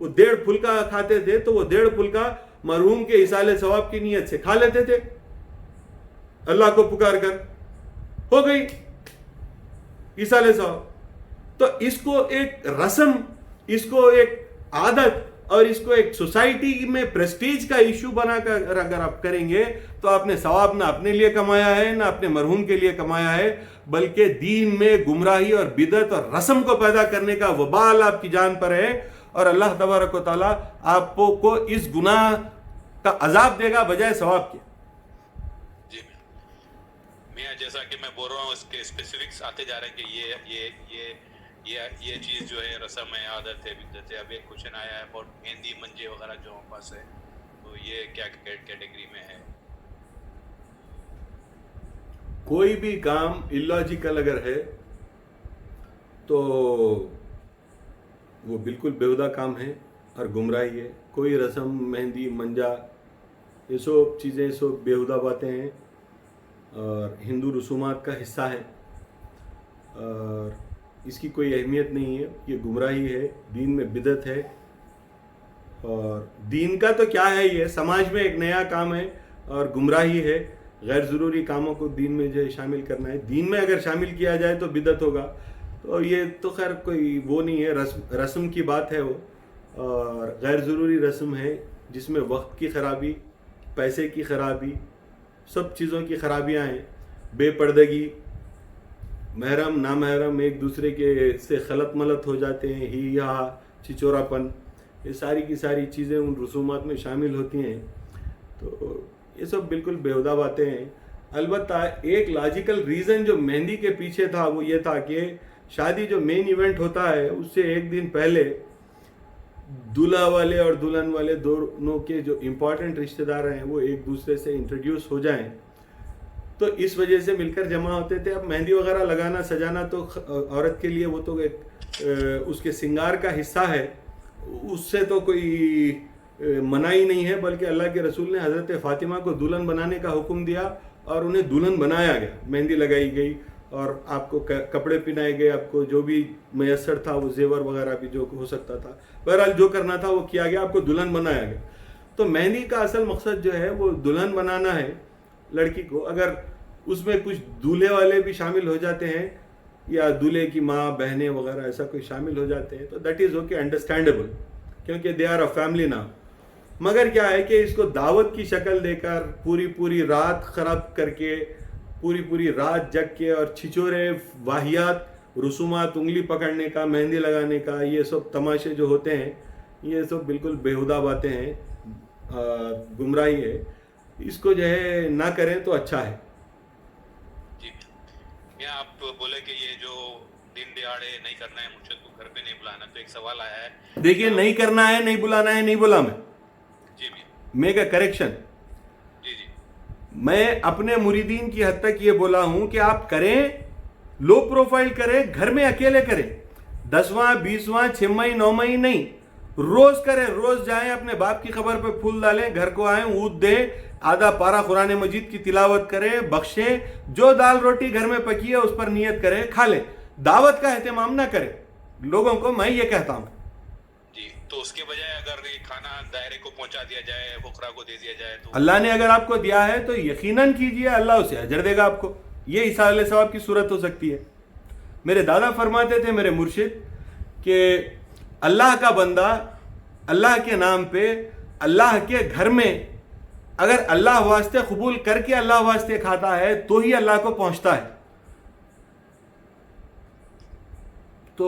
وہ 1.5 پھلکا کھاتے تھے تو وہ 1.5 پھلکا مرحوم کے ایصال ثواب کی نیت سے کھا لیتے تھے اللہ کو پکار کر, ہو گئی ایصال ثواب. تو اس کو ایک رسم, اس کو ایک عادت اور اس کو ایک سوسائٹی میں پریسٹیج کا ایشو بنا کر اگر آپ کریں گے تو آپ نے ثواب نہ اپنے لیے کمایا ہے نہ اپنے مرحوم کے لیے کمایا ہے, بلکہ دین میں گمراہی اور بدعت اور رسم کو پیدا کرنے کا وبال آپ کی جان پر ہے, اور اللہ تبارک و تعالیٰ آپ کو اس گناہ کا عذاب دے گا بجائے ثواب کے. جی میاں, جیسا کہ میں بول رہا ہوں اس کے اسپیسیفکس آتے جا رہے ہیں کہ یہ چیز جو ہے رسم ہے, عادت ہے, بدعت ہے. اب ایک کوشچن آیا ہے اباؤٹ مہندی منجے وغیرہ جو ہمارے پاس ہے, تو یہ کیا کیٹیگری میں ہے؟ کوئی بھی کام اللاجیکل اگر ہے تو وہ بالکل بیہودہ کام ہے اور گمراہی ہے. کوئی رسم, مہندی, منجا, یہ سب چیزیں سب بیہودہ باتیں ہیں اور ہندو رسومات کا حصہ ہے اور اس کی کوئی اہمیت نہیں ہے. یہ گمراہی ہے, دین میں بدعت ہے, اور دین کا تو کیا ہے, یہ سماج میں ایک نیا کام ہے اور گمراہی ہے. غیر ضروری کاموں کو دین میں جو ہے شامل کرنا ہے, دین میں اگر شامل کیا جائے تو بدعت ہوگا. تو یہ تو خیر کوئی وہ نہیں ہے, رسم کی بات ہے وہ, اور غیر ضروری رسم ہے جس میں وقت کی خرابی, پیسے کی خرابی, سب چیزوں کی خرابیاں ہیں. بے پردگی, محرم نامحرم ایک دوسرے کے سے خلط ملط ہو جاتے ہیں, ہی ہا چچورا پن, یہ ساری کی ساری چیزیں ان رسومات میں شامل ہوتی ہیں. تو یہ سب بالکل بیہودہ باتیں ہیں. البتہ ایک لاجیکل ریزن جو مہندی کے پیچھے تھا وہ یہ تھا کہ شادی جو مین ایونٹ ہوتا ہے اس سے ایک دن پہلے دلہا والے اور دلہن والے دونوں کے جو امپورٹنٹ رشتہ دار ہیں وہ ایک دوسرے سے انٹروڈیوس ہو جائیں, تو اس وجہ سے مل کر جمع ہوتے تھے. اب مہندی وغیرہ لگانا سجانا تو عورت کے لیے وہ تو ایک اس کے سنگار کا حصہ ہے, اس سے تو کوئی منائی نہیں ہے, بلکہ اللہ کے رسول نے حضرت فاطمہ کو دلہن بنانے کا حکم دیا اور انہیں دلہن بنایا گیا. مہندی لگائی گئی اور آپ کو کپڑے پہنائے گئے, آپ کو جو بھی میسر تھا وہ زیور وغیرہ بھی جو ہو سکتا تھا, بہرحال جو کرنا تھا وہ کیا گیا, آپ کو دلہن بنایا گیا. تو مہندی کا اصل مقصد جو ہے وہ دلہن بنانا ہے لڑکی کو. اگر اس میں کچھ دولہے والے بھی شامل ہو جاتے ہیں یا دولہے کی ماں بہنیں وغیرہ ایسا کوئی شامل ہو جاتے ہیں تو دیٹ از اوکے, انڈرسٹینڈیبل, کیونکہ they are a family now. مگر کیا ہے کہ اس کو دعوت کی شکل دے کر پوری رات خراب کر کے, پوری رات جگ کے اور چھچورے واہیات رسومات, انگلی پکڑنے کا, مہندی لگانے کا, یہ سب تماشے جو ہوتے ہیں یہ سب بالکل بیہودہ باتیں ہیں, گمراہی ہے. اس کو جو ہے نہ کریں تو اچھا ہے. جی کیا آپ بولے کہ یہ جو دن دیہاڑے نہیں کرنا ہے, مرشد کو گھر پہ نہیں بلانا, تو ایک سوال آیا ہے. دیکھیے, نہیں کرنا ہے, نہیں بلانا ہے, نہیں بولا میں, جی میک اے کریکشن. میں اپنے مریدین کی حد تک یہ بولا ہوں کہ آپ کریں, لو پروفائل کریں, گھر میں اکیلے کریں, 10واں 20واں 6واں 9واں نہیں, روز کریں, روز جائیں, اپنے باپ کی خبر پہ پھول ڈالیں, گھر کو آئیں, اود دیں, آدھا پارا قرآن مجید کی تلاوت کریں, بخشیں, جو دال روٹی گھر میں پکی ہے اس پر نیت کریں, کھا لیں. دعوت کا اہتمام نہ کریں لوگوں کو, میں یہ کہتا ہوں. جی, تو اس کے بجائے اگر یہ کھانا دائرے کو پہنچا دیا جائے, فقراء کو دے دیا جائے تو اللہ نے اگر آپ کو دیا ہے تو یقیناً کیجئے, اللہ اسے اجر دے گا آپ کو. یہ ایصال ثواب کی صورت ہو سکتی ہے. میرے دادا فرماتے تھے, میرے مرشد, کہ اللہ کا بندہ اللہ کے نام پہ اللہ کے گھر میں اگر اللہ واسطے قبول کر کے اللہ واسطے کھاتا ہے تو ہی اللہ کو پہنچتا ہے. تو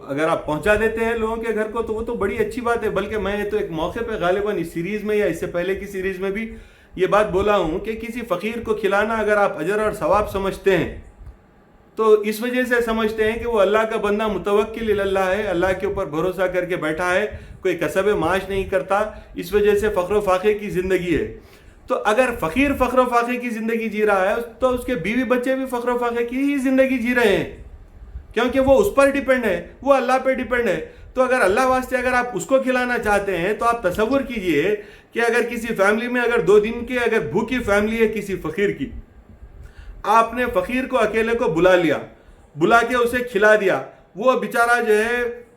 اگر آپ پہنچا دیتے ہیں لوگوں کے گھر کو تو وہ تو بڑی اچھی بات ہے. بلکہ میں تو ایک موقع پہ غالباً اس سیریز میں یا اس سے پہلے کی سیریز میں بھی یہ بات بولا ہوں کہ کسی فقیر کو کھلانا اگر آپ اجر اور ثواب سمجھتے ہیں تو اس وجہ سے سمجھتے ہیں کہ وہ اللہ کا بندہ متوکل اللہ ہے, اللہ کے اوپر بھروسہ کر کے بیٹھا ہے, کوئی کسب معاش نہیں کرتا, اس وجہ سے فقر و فاقے کی زندگی ہے. تو اگر فقیر فقر و فاقے کی زندگی جی رہا ہے تو اس کے بیوی بچے بھی فقر و فاقے کی ہی زندگی جی رہے ہیں, کیونکہ وہ اس پر ڈیپینڈ ہے, وہ اللہ پہ ڈیپینڈ ہے. تو اگر اللہ واسطے اگر آپ اس کو کھلانا چاہتے ہیں تو آپ تصور کیجئے کہ اگر کسی فیملی میں اگر 2 دن کے اگر بھوکی فیملی ہے کسی فقیر کی, آپ نے فقیر کو اکیلے کو بلا لیا, بلا کے اسے کھلا دیا, وہ بیچارہ جو ہے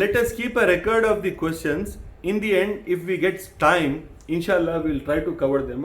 Let us keep a record of the questions. In the end, if we get time, inshallah we'll try to cover them.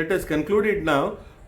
let us conclude it now.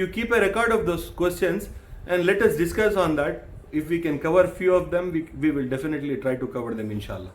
you keep a record of those questions and let us discuss on that. If we can cover few of them, we will definitely try to cover them, inshallah.